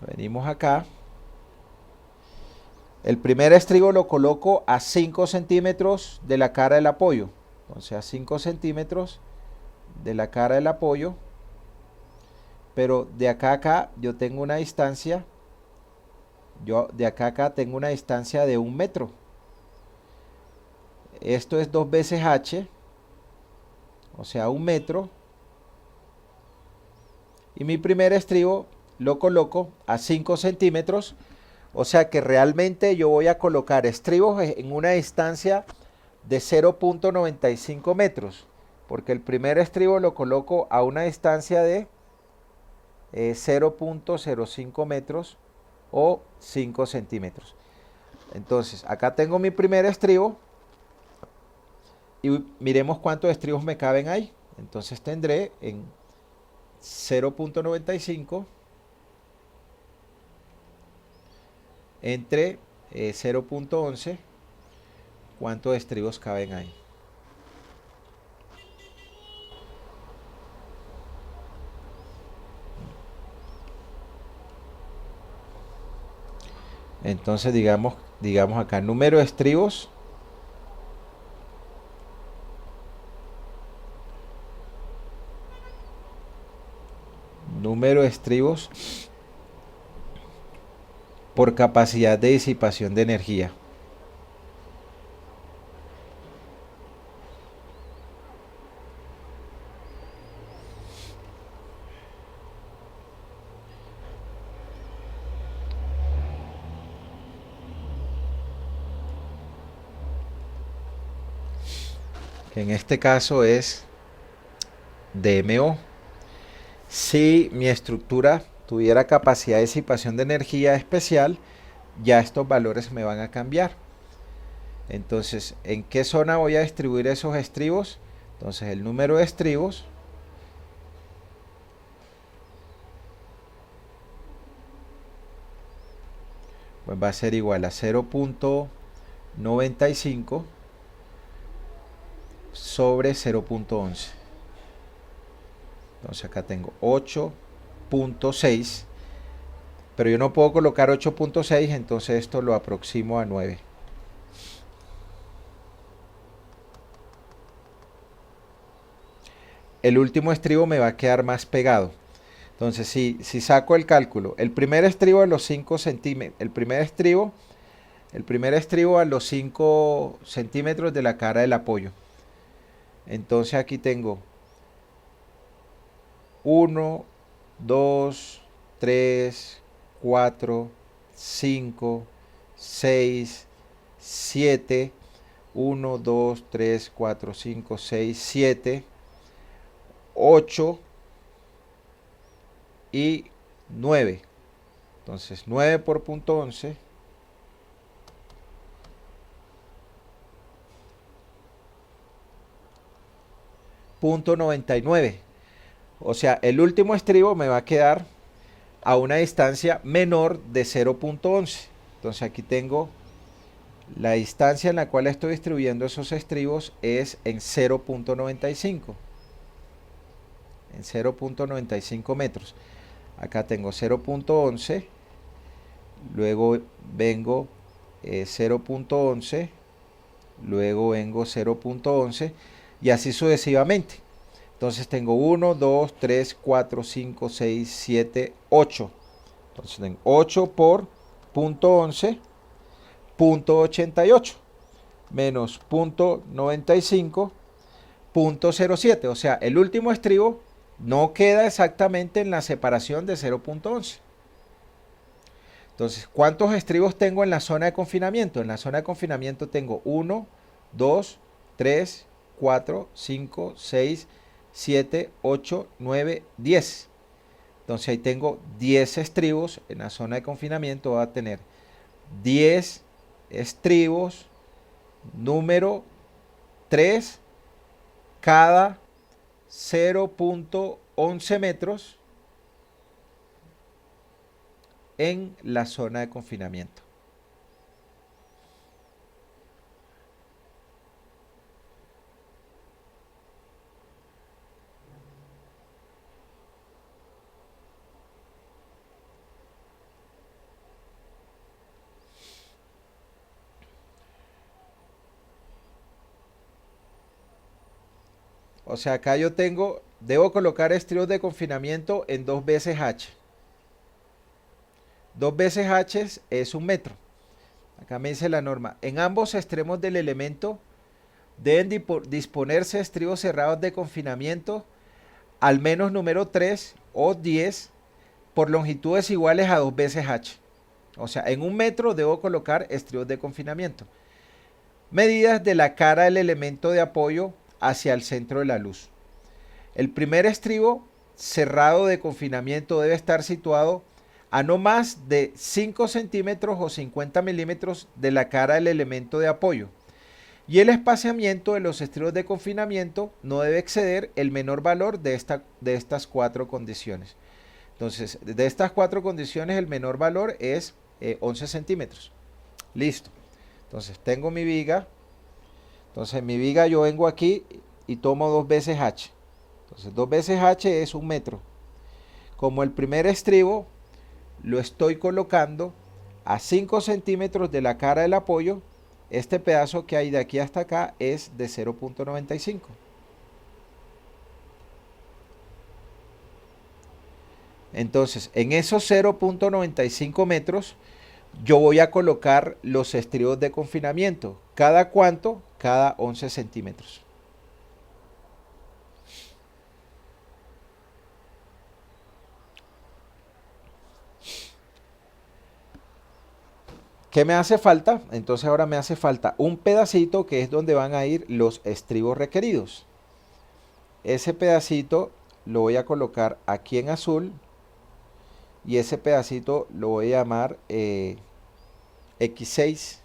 Venimos acá. El primer estribo lo coloco a 5 centímetros de la cara del apoyo. Entonces a 5 centímetros de la cara del apoyo. Pero de acá a acá yo tengo una distancia. Yo de acá a acá tengo una distancia de 1 metro. Esto es 2 veces h. O sea 1 metro. Y mi primer estribo lo coloco a 5 centímetros. O sea que realmente yo voy a colocar estribos en una distancia de 0.95 metros. Porque el primer estribo lo coloco a una distancia de 0.05 metros o 5 centímetros. Entonces acá tengo mi primer estribo. Y miremos cuántos estribos me caben ahí. Entonces tendré en 0.95 entre 0.11, ¿cuántos estribos caben ahí? Entonces digamos acá, número de estribos. Número de estribos por capacidad de disipación de energía. Que en este caso es DMO. Si mi estructura tuviera capacidad de disipación de energía especial, ya estos valores me van a cambiar. Entonces, ¿en qué zona voy a distribuir esos estribos? Entonces, el número de estribos pues va a ser igual a 0.95 sobre 0.11. Entonces acá tengo 8.6, pero yo no puedo colocar 8.6, entonces esto lo aproximo a 9. El último estribo me va a quedar más pegado. Entonces si saco el cálculo, el primer estribo a los 5 centímetros, el primer estribo a los 5 centímetros de la cara del apoyo. Entonces aquí tengo 1, 2, 3, 4, 5, 6, 7 1, 2, 3, 4, 5, 6, 7, 8 y 9. Entonces 9 por punto 11. Punto 99. O sea, el último estribo me va a quedar a una distancia menor de 0.11. Entonces aquí tengo la distancia en la cual estoy distribuyendo esos estribos es en 0.95. En 0.95 metros. Acá tengo 0.11. Luego vengo 0.11. Luego vengo 0.11. Y así sucesivamente. Entonces tengo 1, 2, 3, 4, 5, 6, 7, 8. Entonces tengo 8 por punto 11, punto 88, menos punto 95, punto 07. O sea, el último estribo no queda exactamente en la separación de 0.11. Entonces, ¿cuántos estribos tengo en la zona de confinamiento? En la zona de confinamiento tengo 1, 2, 3, 4, 5, 6, 7, 8, 9, 10. Entonces ahí tengo 10 estribos en la zona de confinamiento. Voy a tener 10 estribos número 3 cada 0.11 metros en la zona de confinamiento. O sea, acá yo debo colocar estribos de confinamiento en 2 veces h. 2 veces h es 1 metro. Acá me dice la norma. En ambos extremos del elemento deben disponerse estribos cerrados de confinamiento al menos número 3 o 10 por longitudes iguales a 2 veces h. O sea, en 1 metro debo colocar estribos de confinamiento. Medidas de la cara del elemento de apoyo hacia el centro de la luz. El primer estribo cerrado de confinamiento debe estar situado a no más de 5 centímetros o 50 milímetros de la cara del elemento de apoyo. Y el espaciamiento de los estribos de confinamiento no debe exceder el menor valor de estas 4 condiciones. Entonces, de estas 4 condiciones, el menor valor es 11 centímetros. Listo. Entonces, tengo mi viga. Entonces, mi viga yo vengo aquí y tomo 2 veces h. Entonces, 2 veces h es 1 metro. Como el primer estribo lo estoy colocando a 5 centímetros de la cara del apoyo, este pedazo que hay de aquí hasta acá es de 0.95. Entonces, en esos 0.95 metros, yo voy a colocar los estribos de confinamiento. ¿Cada cuánto? Cada 11 centímetros. ¿Qué me hace falta? Entonces ahora me hace falta un pedacito que es donde van a ir los estribos requeridos. Ese pedacito lo voy a colocar aquí en azul y ese pedacito lo voy a llamar X6.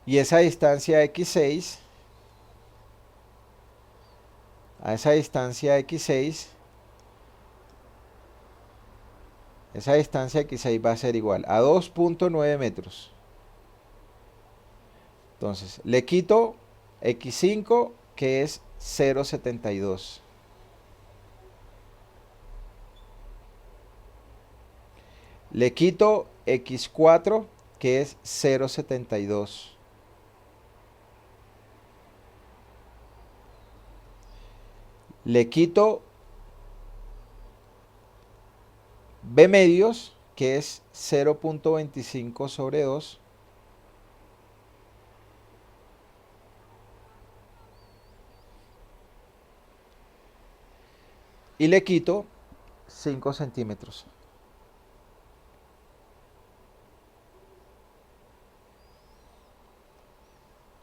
Y esa distancia X6, a esa distancia X6, esa distancia X6 va a ser igual a 2.9 metros. Entonces, le quito X5, que es 0.72. Le quito X4, que es 0.72. Le quito B medios, que es 0.25 sobre 2. Y le quito 5 centímetros.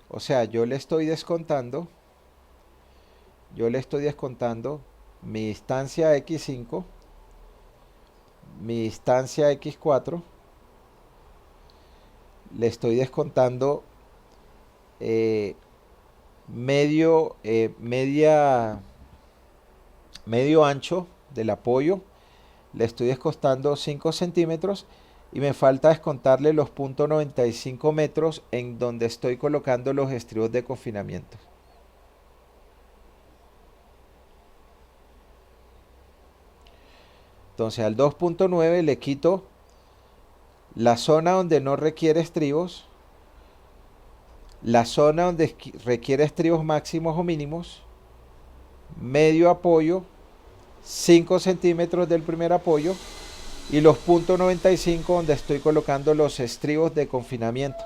O sea, yo le estoy descontando mi distancia x5, mi distancia x4, le estoy descontando eh, medio, medio ancho del apoyo, le estoy descontando 5 centímetros y me falta descontarle los 0.95 metros en donde estoy colocando los estribos de confinamiento. Entonces al 2.9 le quito la zona donde no requiere estribos, la zona donde requiere estribos máximos o mínimos, medio apoyo, 5 centímetros del primer apoyo y los 0.95 donde estoy colocando los estribos de confinamiento.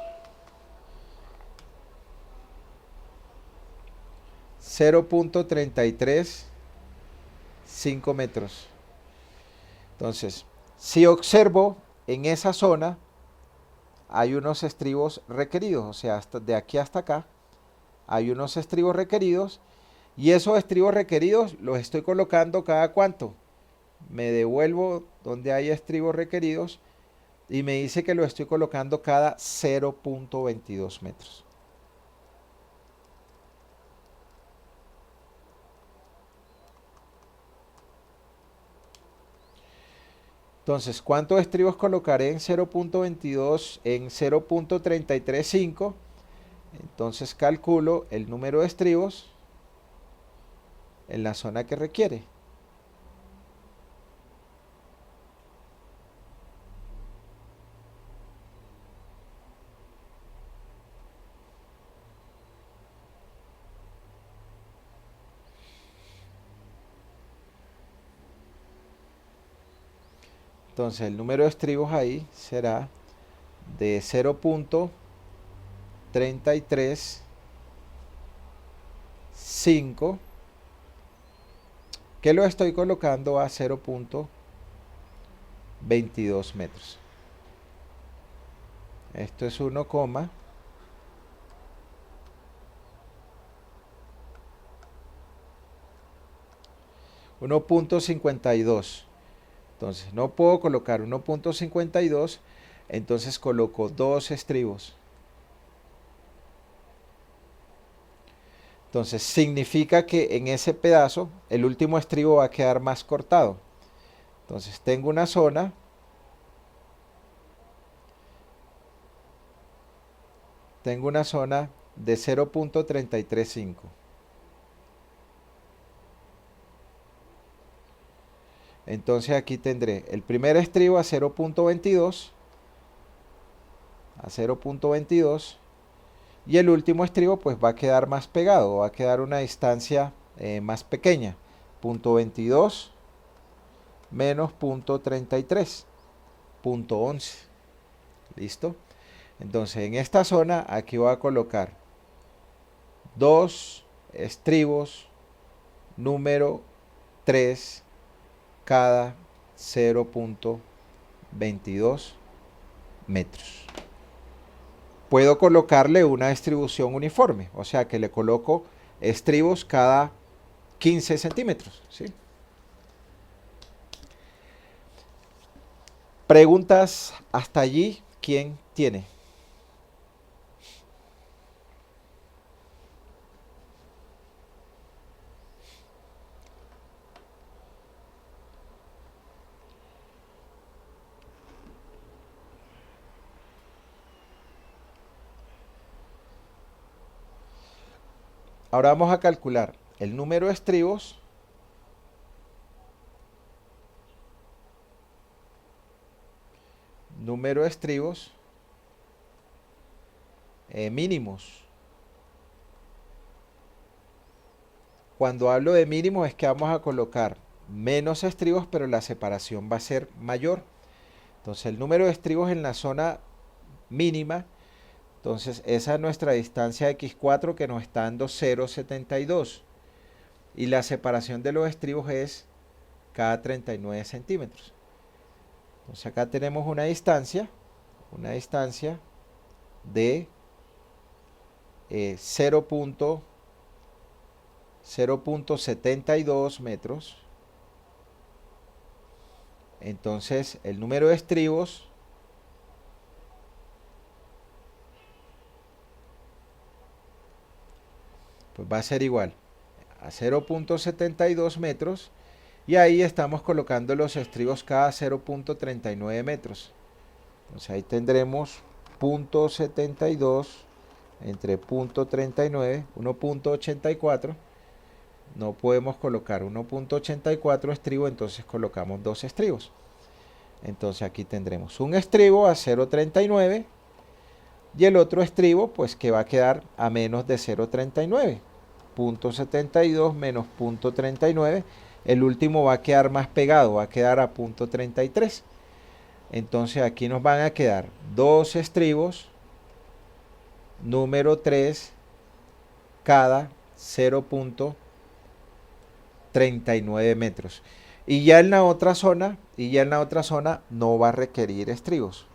0.335 metros. Entonces, si observo en esa zona hay unos estribos requeridos, o sea, de aquí hasta acá hay unos estribos requeridos y esos estribos requeridos los estoy colocando cada cuánto. Me devuelvo donde hay estribos requeridos y me dice que lo estoy colocando cada 0.22 metros. Entonces, ¿cuántos estribos colocaré en 0.22 en 0.335? Entonces calculo el número de estribos en la zona que requiere. Entonces el número de estribos ahí será de 0.335, que lo estoy colocando a 0.22 metros. Esto es 1.52. Entonces no puedo colocar 1.52, entonces coloco dos estribos. Entonces significa que en ese pedazo el último estribo va a quedar más cortado. Entonces tengo una zona de 0.335. Entonces aquí tendré el primer estribo a 0.22, y el último estribo pues va a quedar más pegado, va a quedar una distancia más pequeña, 0.22 menos 0.33, 0.11. ¿Listo? Entonces en esta zona aquí voy a colocar dos estribos número 3 cada 0.22 metros. Puedo colocarle una distribución uniforme, o sea que le coloco estribos cada 15 centímetros. ¿Sí? Preguntas hasta allí, ¿quién tiene? Ahora vamos a calcular el número de estribos mínimos. Cuando hablo de mínimos es que vamos a colocar menos estribos, pero la separación va a ser mayor. Entonces el número de estribos en la zona mínima, entonces esa es nuestra distancia x4 que nos está dando 0.72. Y la separación de los estribos es cada 39 centímetros. Entonces acá tenemos una distancia de 0.72 metros. Entonces el número de estribos pues va a ser igual a 0.72 metros, y ahí estamos colocando los estribos cada 0.39 metros. Entonces ahí tendremos 0.72 entre 0.39, 1.84. No podemos colocar 1.84 estribo, entonces colocamos dos estribos. Entonces aquí tendremos un estribo a 0.39 y el otro estribo pues que va a quedar a menos de 0.39. 0.72 menos 0.39. El último va a quedar más pegado, va a quedar a 0.33. Entonces aquí nos van a quedar dos estribos número 3 cada 0.39 metros. Y ya en la otra zona, no va a requerir estribos,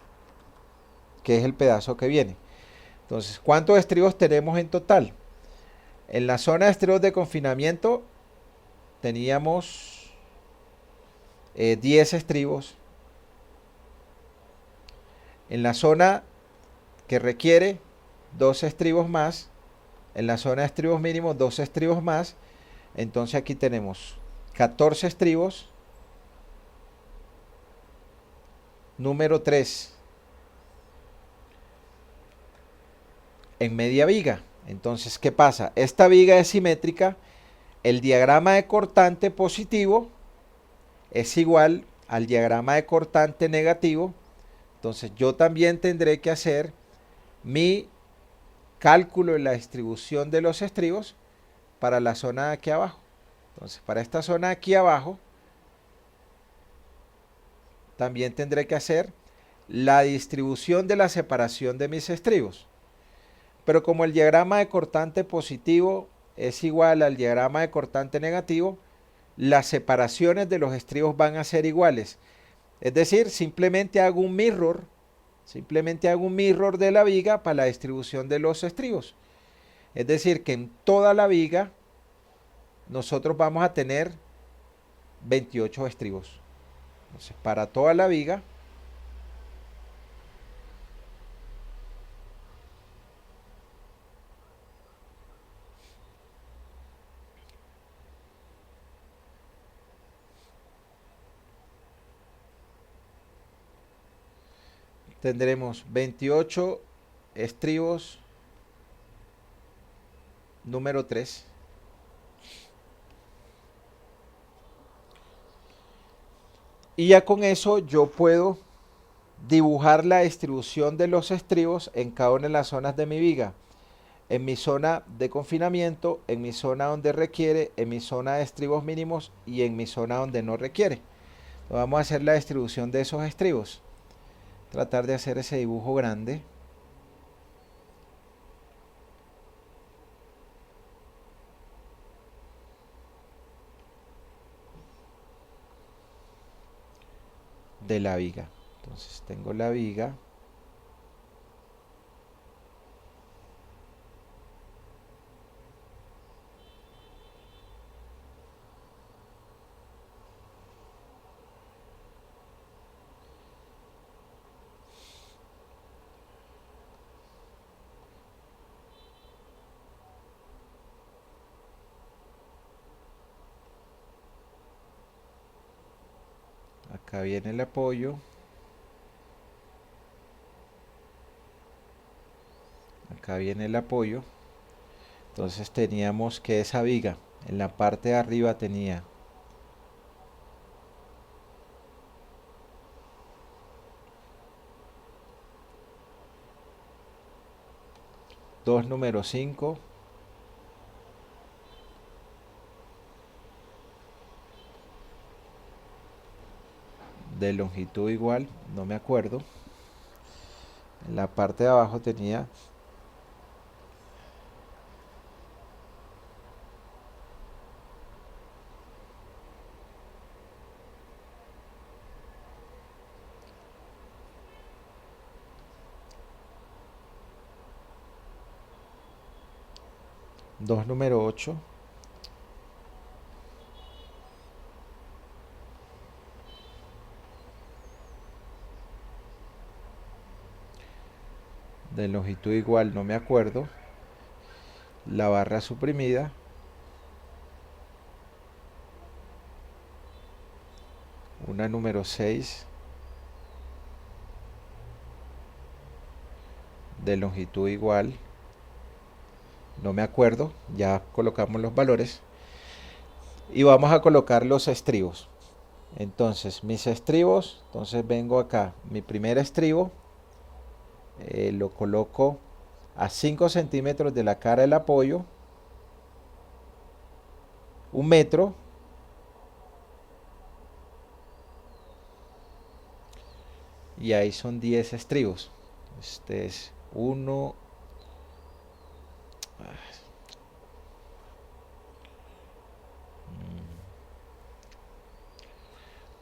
que es el pedazo que viene. Entonces, ¿cuántos estribos tenemos en total? En la zona de estribos de confinamiento teníamos 10 estribos. En la zona que requiere 2 estribos más. En la zona de estribos mínimos 2 estribos más. Entonces aquí tenemos 14 estribos. Número 3 en media viga. Entonces, ¿qué pasa? Esta viga es simétrica. El diagrama de cortante positivo es igual al diagrama de cortante negativo. Entonces yo también tendré que hacer mi cálculo de la distribución de los estribos para la zona de aquí abajo. Entonces para esta zona de aquí abajo también tendré que hacer la distribución de la separación de mis estribos. Pero como el diagrama de cortante positivo es igual al diagrama de cortante negativo, las separaciones de los estribos van a ser iguales. Es decir, simplemente hago un mirror de la viga para la distribución de los estribos. Es decir, que en toda la viga nosotros vamos a tener 28 estribos. Entonces, para toda la viga tendremos 28 estribos número 3. Y ya con eso yo puedo dibujar la distribución de los estribos en cada una de las zonas de mi viga. En mi zona de confinamiento, en mi zona donde requiere, en mi zona de estribos mínimos y en mi zona donde no requiere. Vamos a hacer la distribución de esos estribos. Tratar de hacer ese dibujo grande. De la viga. Entonces tengo la viga. Acá viene el apoyo. Acá viene el apoyo. Entonces teníamos que esa viga en la parte de arriba tenía dos número 5, de longitud igual, no me acuerdo. En la parte de abajo tenía 2 número 8 de longitud igual, no me acuerdo, la barra suprimida, una número 6 de longitud igual, no me acuerdo, ya colocamos los valores y vamos a colocar los estribos. Entonces mis estribos, entonces vengo acá, mi primer estribo lo coloco a 5 centímetros de la cara del apoyo, 1 metro, y ahí son 10 estribos. Este es 1,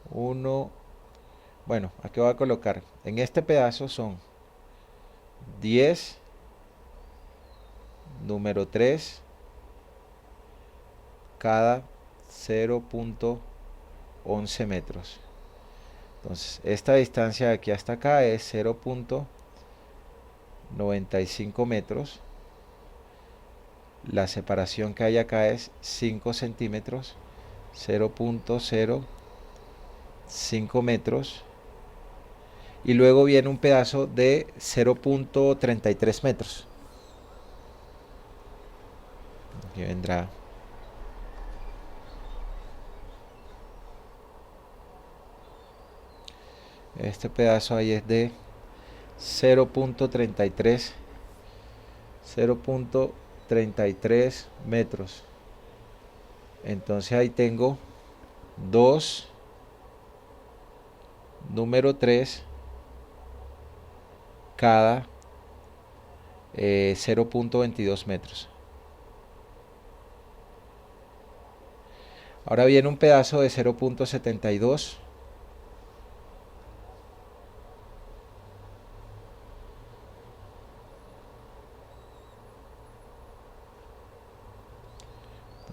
1, bueno, aquí voy a colocar, en este pedazo son 10, número 3, cada 0.11 metros. Entonces, esta distancia de aquí hasta acá es 0.95 metros. La separación que hay acá es 5 centímetros, 0.05 metros. Y luego viene un pedazo de 0.33 metros. Aquí vendrá. Este pedazo ahí es de 0.33 metros. Entonces ahí tengo 2, número 3, cada 0.22 metros. Ahora viene un pedazo de 0.72.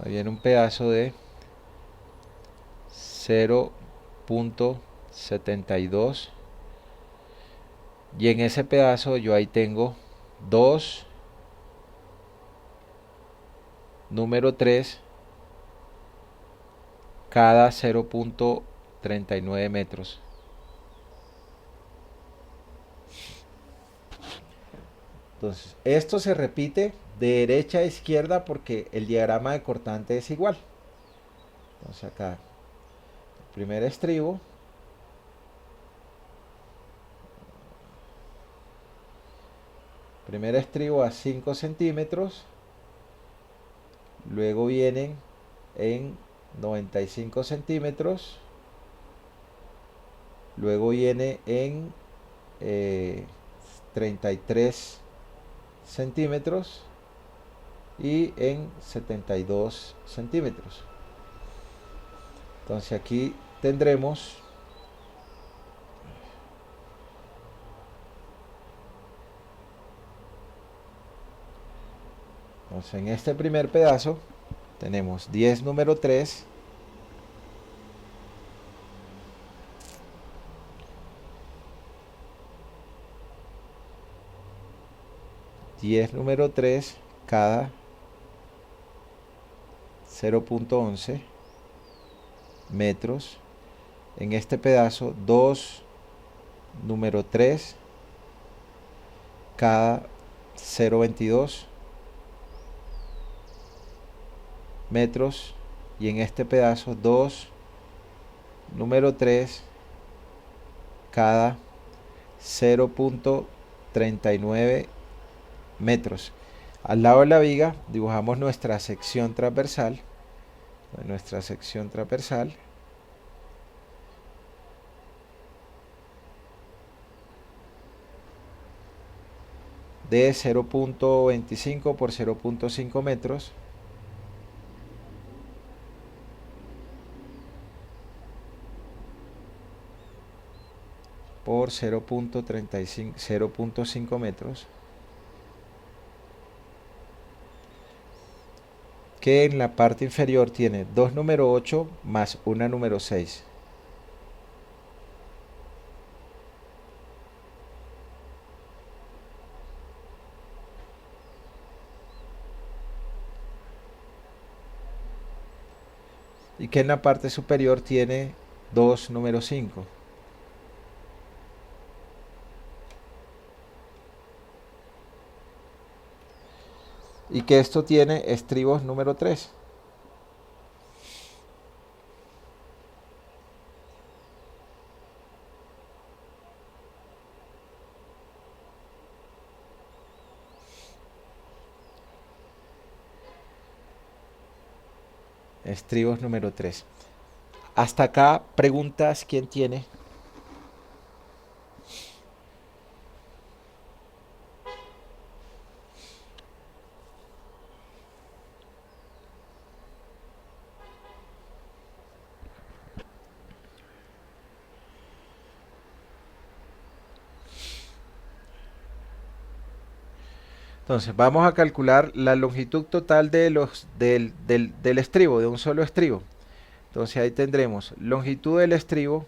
Ahí viene un pedazo de 0.72. Y en ese pedazo yo ahí tengo 2, número 3, cada 0.39 metros. Entonces, esto se repite de derecha a izquierda porque el diagrama de cortante es igual. Entonces acá, primer estribo, a 5 centímetros, luego vienen en 95 centímetros, luego viene en 33 centímetros y en 72 centímetros. Entonces aquí tendremos en este primer pedazo tenemos 10 número 3, número 3 cada 0.11 metros. En este pedazo 2, número 3 cada 0.22 metros. Y en este pedazo 2, número 3 cada 0.39 metros. Al lado de la viga dibujamos nuestra sección transversal. De 0.25 por 0.5 metros. Por 0.5 metros. que en la parte inferior tiene dos número 8 más una número 6. Y que en la parte superior tiene 2 número 5. Y que esto tiene estribos número 3. Estribos número 3. Hasta acá, preguntas, ¿quién tiene? Entonces, vamos a calcular la longitud total del estribo, de un solo estribo. Entonces, ahí tendremos longitud del estribo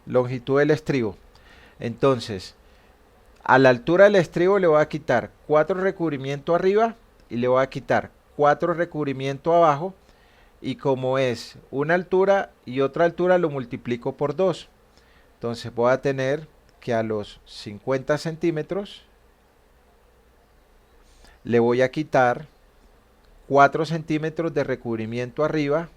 longitud del estribo. Entonces, a la altura del estribo le voy a quitar 4 recubrimiento arriba y le voy a quitar 4 recubrimiento abajo. Y como es una altura y otra altura, lo multiplico por 2. Entonces voy a tener que a los 50 centímetros le voy a quitar 4 centímetros de recubrimiento arriba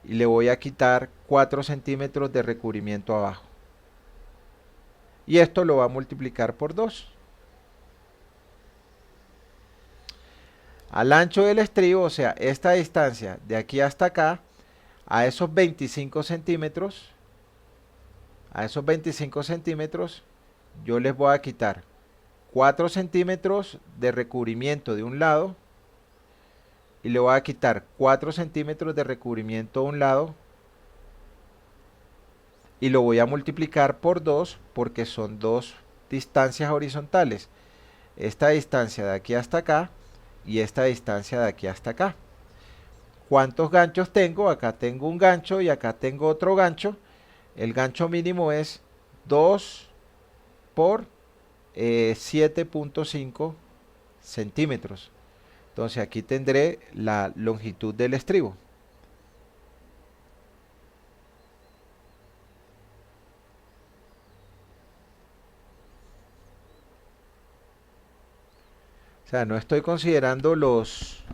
y le voy a quitar 4 centímetros de recubrimiento abajo. Y esto lo va a multiplicar por 2. Al ancho del estribo, o sea, esta distancia de aquí hasta acá, a esos 25 centímetros, yo les voy a quitar 4 centímetros de recubrimiento de un lado y le voy a quitar 4 centímetros de recubrimiento de un lado y lo voy a multiplicar por 2 porque son dos distancias horizontales. Esta distancia de aquí hasta acá y esta distancia de aquí hasta acá. ¿Cuántos ganchos tengo? Acá tengo un gancho y acá tengo otro gancho. El gancho mínimo es 2 por 7.5 centímetros. Entonces aquí tendré la longitud del estribo. O sea, no estoy considerando los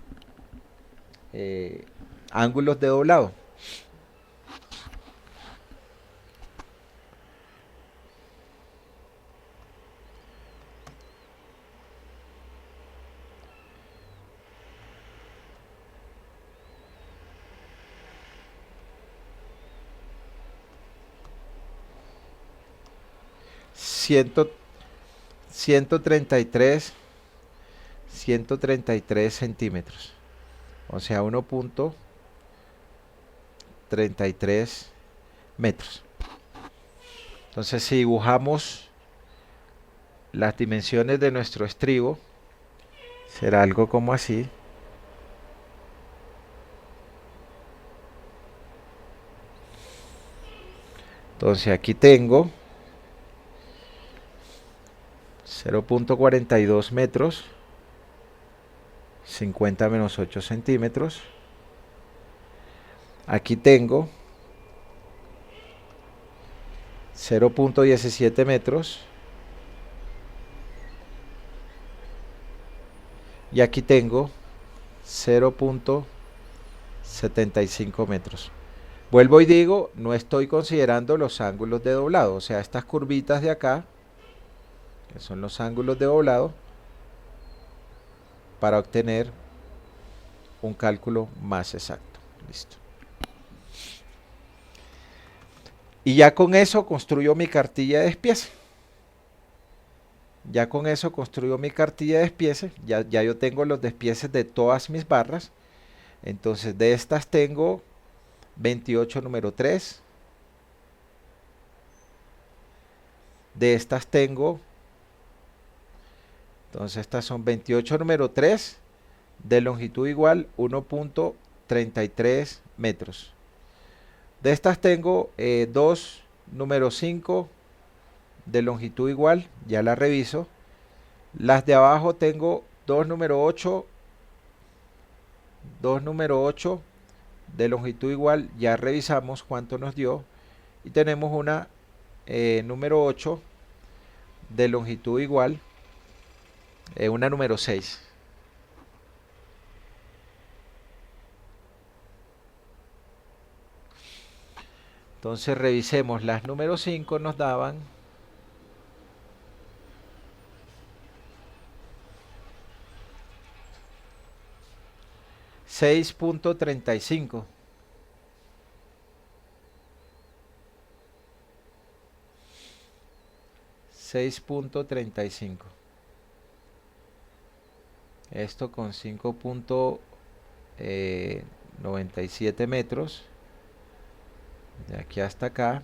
ángulos de doblado. Ciento, 133 centímetros. O sea, 1.33 metros. Entonces, si dibujamos las dimensiones de nuestro estribo, será algo como así. Entonces, aquí tengo 0.42 metros, 50 menos 8 centímetros. Aquí tengo 0.17 metros. Y aquí tengo 0.75 metros. Vuelvo y digo, no estoy considerando los ángulos de doblado. O sea, estas curvitas de acá, que son los ángulos de doblado, para obtener un cálculo más exacto. Listo. Y ya con eso construyo mi cartilla de despiece. Ya con eso construyo mi cartilla de despiece. Ya yo tengo los despieces de todas mis barras. Entonces de estas tengo 28 número 3, De estas tengo, entonces estas son 28 número 3 de longitud igual 1.33 metros. De estas tengo 2 número 5 de longitud igual, ya la reviso. Las de abajo tengo 2 número 8, 2 número 8 de longitud igual, ya revisamos cuánto nos dio. Y tenemos una número 8 de longitud igual, una número 6. Entonces revisemos, las número 5 nos daban 6.35. 6.35. Esto con 5.97 metros de aquí hasta acá,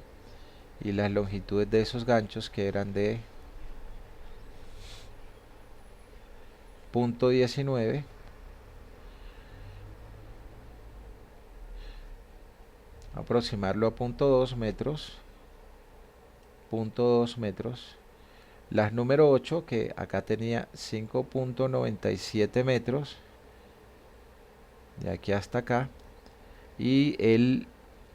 y las longitudes de esos ganchos que eran de 0.19, aproximarlo a 0.2 metros, 0.2 metros. Las número 8, que acá tenía 5.97 metros de aquí hasta acá, y el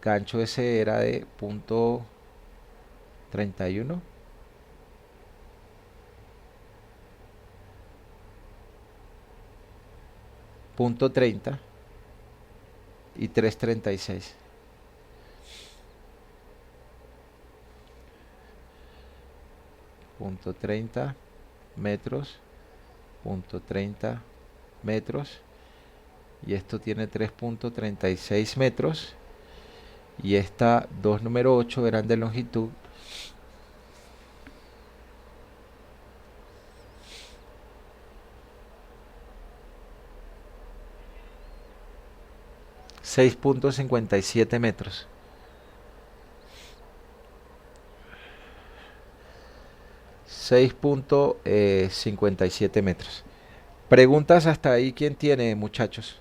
gancho ese era de 0.31, .30 y 3.36. .30 metros, .30 metros, y esto tiene 3.36 metros, y esta 2 número 8 eran de longitud 6.57 metros. 6.57 metros. Preguntas hasta ahí, ¿quién tiene, muchachos?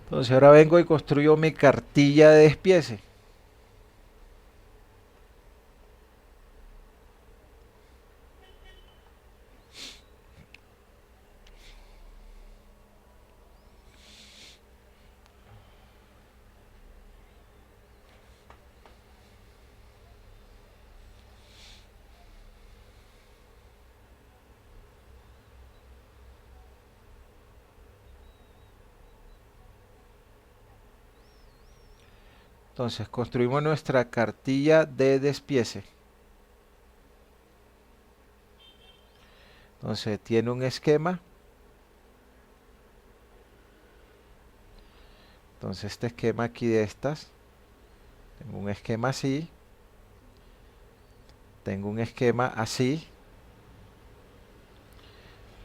Entonces ahora vengo y construyo mi cartilla de despiece. Entonces construimos nuestra cartilla de despiece. Entonces tiene un esquema. Entonces este esquema aquí de estas, tengo un esquema así, tengo un esquema así,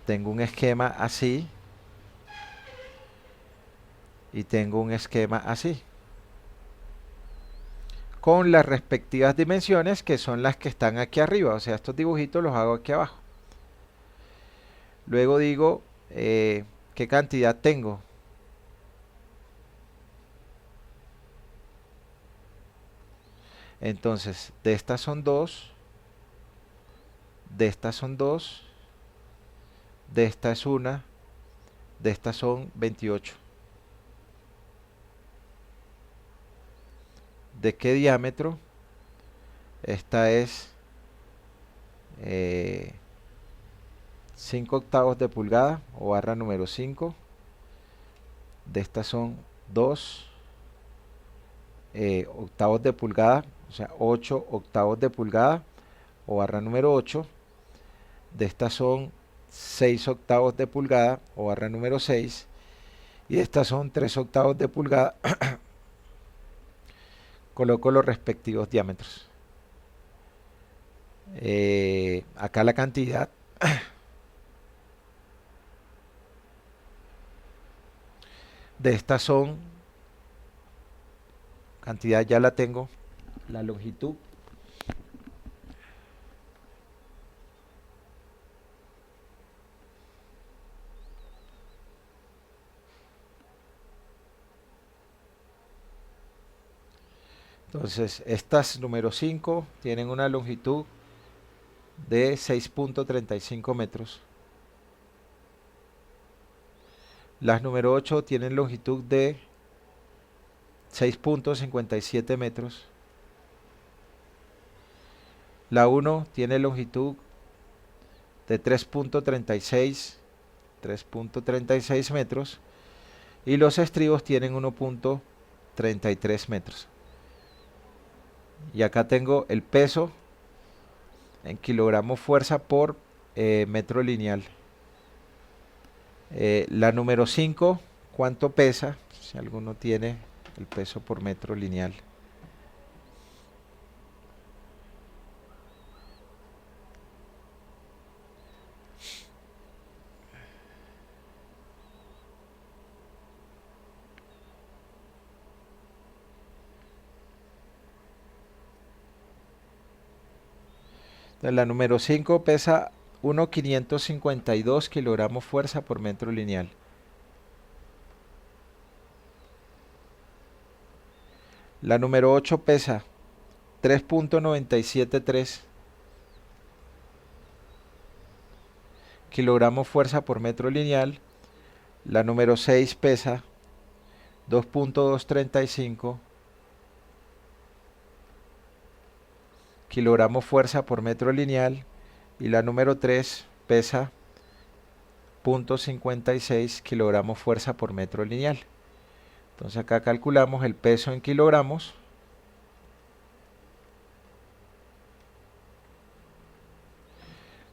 tengo un esquema así, y tengo un esquema así, con las respectivas dimensiones, que son las que están aquí arriba. O sea, estos dibujitos los hago aquí abajo. Luego digo qué cantidad tengo. Entonces, de estas son 2, de estas son 2, de esta es 1, de estas son 28. ¿De qué diámetro? Esta es 5 octavos de pulgada, o barra número 5. De estas son 2 octavos de pulgada, o sea 8 octavos de pulgada, o barra número 8. De estas son 6 octavos de pulgada, o barra número 6. Y estas son 3 octavos de pulgada, coloco los respectivos diámetros. Acá la cantidad de estas son, cantidad ya la tengo, la longitud. Entonces, estas número 5 tienen una longitud de 6.35 metros. Las número 8 tienen longitud de 6.57 metros. La 1 tiene longitud de 3.36 metros. Y los estribos tienen 1.33 metros. Y acá tengo el peso en kilogramos fuerza por metro lineal. La número 5, ¿cuánto pesa? Si alguno tiene el peso por metro lineal. Entonces, la número 5 pesa 1.552 kilogramos fuerza por metro lineal. La número 8 pesa 3.973 kilogramos fuerza por metro lineal. La número 6 pesa 2.235 kilogramos fuerza por metro lineal. Y la número 3 pesa 0.56 kilogramos fuerza por metro lineal. Entonces acá calculamos el peso en kilogramos.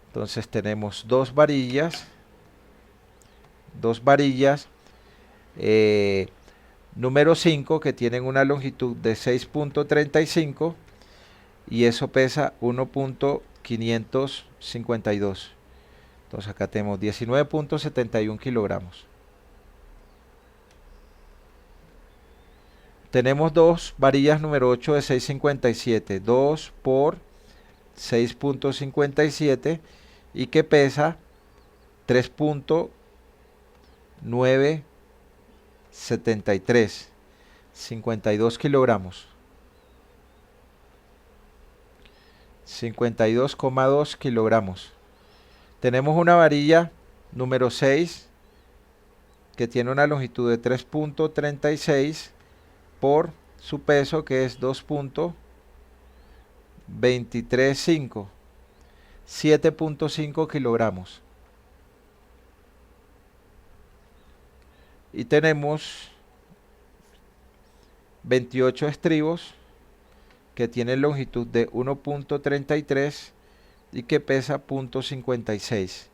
Entonces tenemos dos varillas, número 5 que tienen una longitud de 6.35 y eso pesa 1.552. Entonces acá tenemos 19.71 kilogramos. Tenemos dos varillas número 8 de 6.57, 2 por 6.57 y que pesa 3.973, 52 kilogramos. 52,2 kilogramos. Tenemos una varilla número 6 que tiene una longitud de 3.36 por su peso que es 2.235, 7.5 kilogramos. Y tenemos 28 estribos que tienen longitud de 1.33 y que pesa 0.56,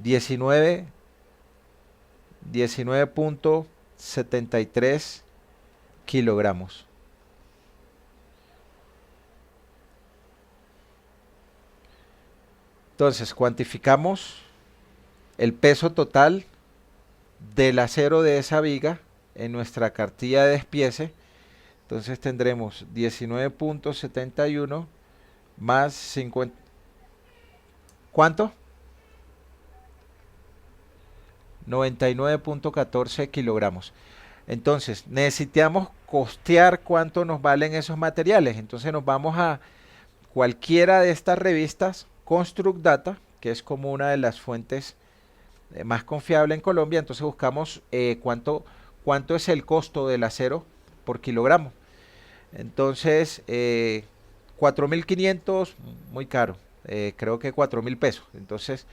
19.73 kilogramos. Entonces cuantificamos el peso total del acero de esa viga en nuestra cartilla de despiece. Entonces tendremos 19.71 más 50. ¿Cuánto? 99.14 kilogramos. Entonces necesitamos costear cuánto nos valen esos materiales. Entonces nos vamos a cualquiera de estas revistas, Construct Data, que es como una de las fuentes más confiable en Colombia. Entonces buscamos cuánto es el costo del acero por kilogramo. Entonces 4.500, muy caro, creo que 4.000 pesos. Entonces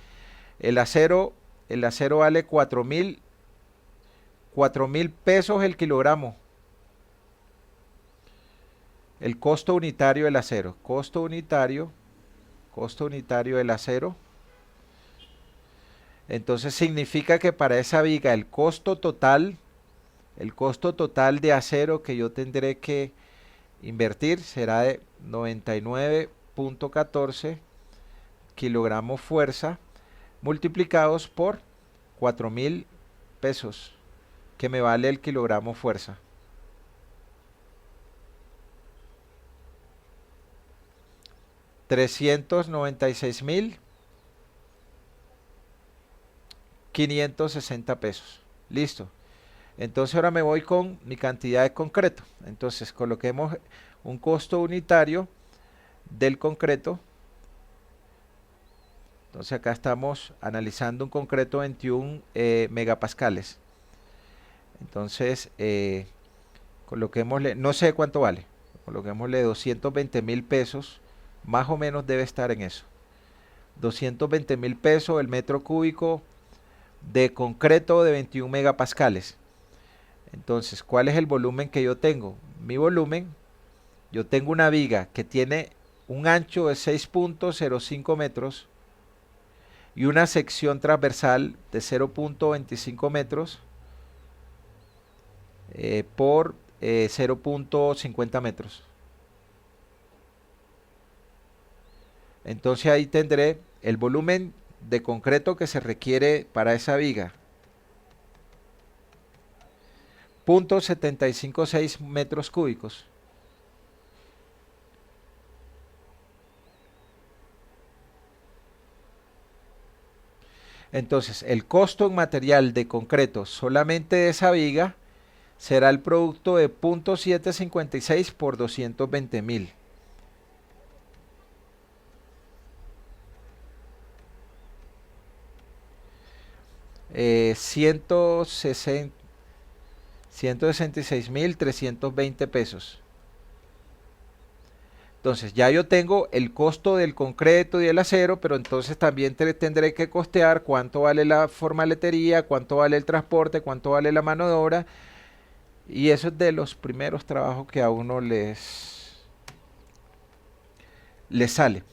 el acero vale 4.000 pesos el kilogramo. El costo unitario del acero, costo unitario del acero. Entonces significa que para esa viga el costo total de acero que yo tendré que Invertir será de 99.14 kilogramos fuerza multiplicados por 4.000 pesos que me vale el kilogramo fuerza. 396.560 pesos. Listo. Entonces ahora me voy con mi cantidad de concreto. Entonces coloquemos un costo unitario del concreto. Entonces acá estamos analizando un concreto 21 megapascales. Entonces coloquémosle, no sé cuánto vale, coloquémosle 220.000 pesos, más o menos debe estar en eso. 220.000 pesos el metro cúbico de concreto de 21 megapascales. Entonces, ¿cuál es el volumen que yo tengo? Mi volumen, yo tengo una viga que tiene un ancho de 6.05 metros y una sección transversal de 0.25 metros por 0.50 metros. Entonces ahí tendré el volumen de concreto que se requiere para esa viga. 0.756 metros cúbicos. Entonces, el costo en material de concreto solamente de esa viga será el producto de 0.756 por 220.000. 166.320 pesos. Entonces ya yo tengo el costo del concreto y el acero, pero entonces también tendré que costear cuánto vale la formaletería, cuánto vale el transporte, cuánto vale la mano de obra. Y eso es de los primeros trabajos que a uno les sale.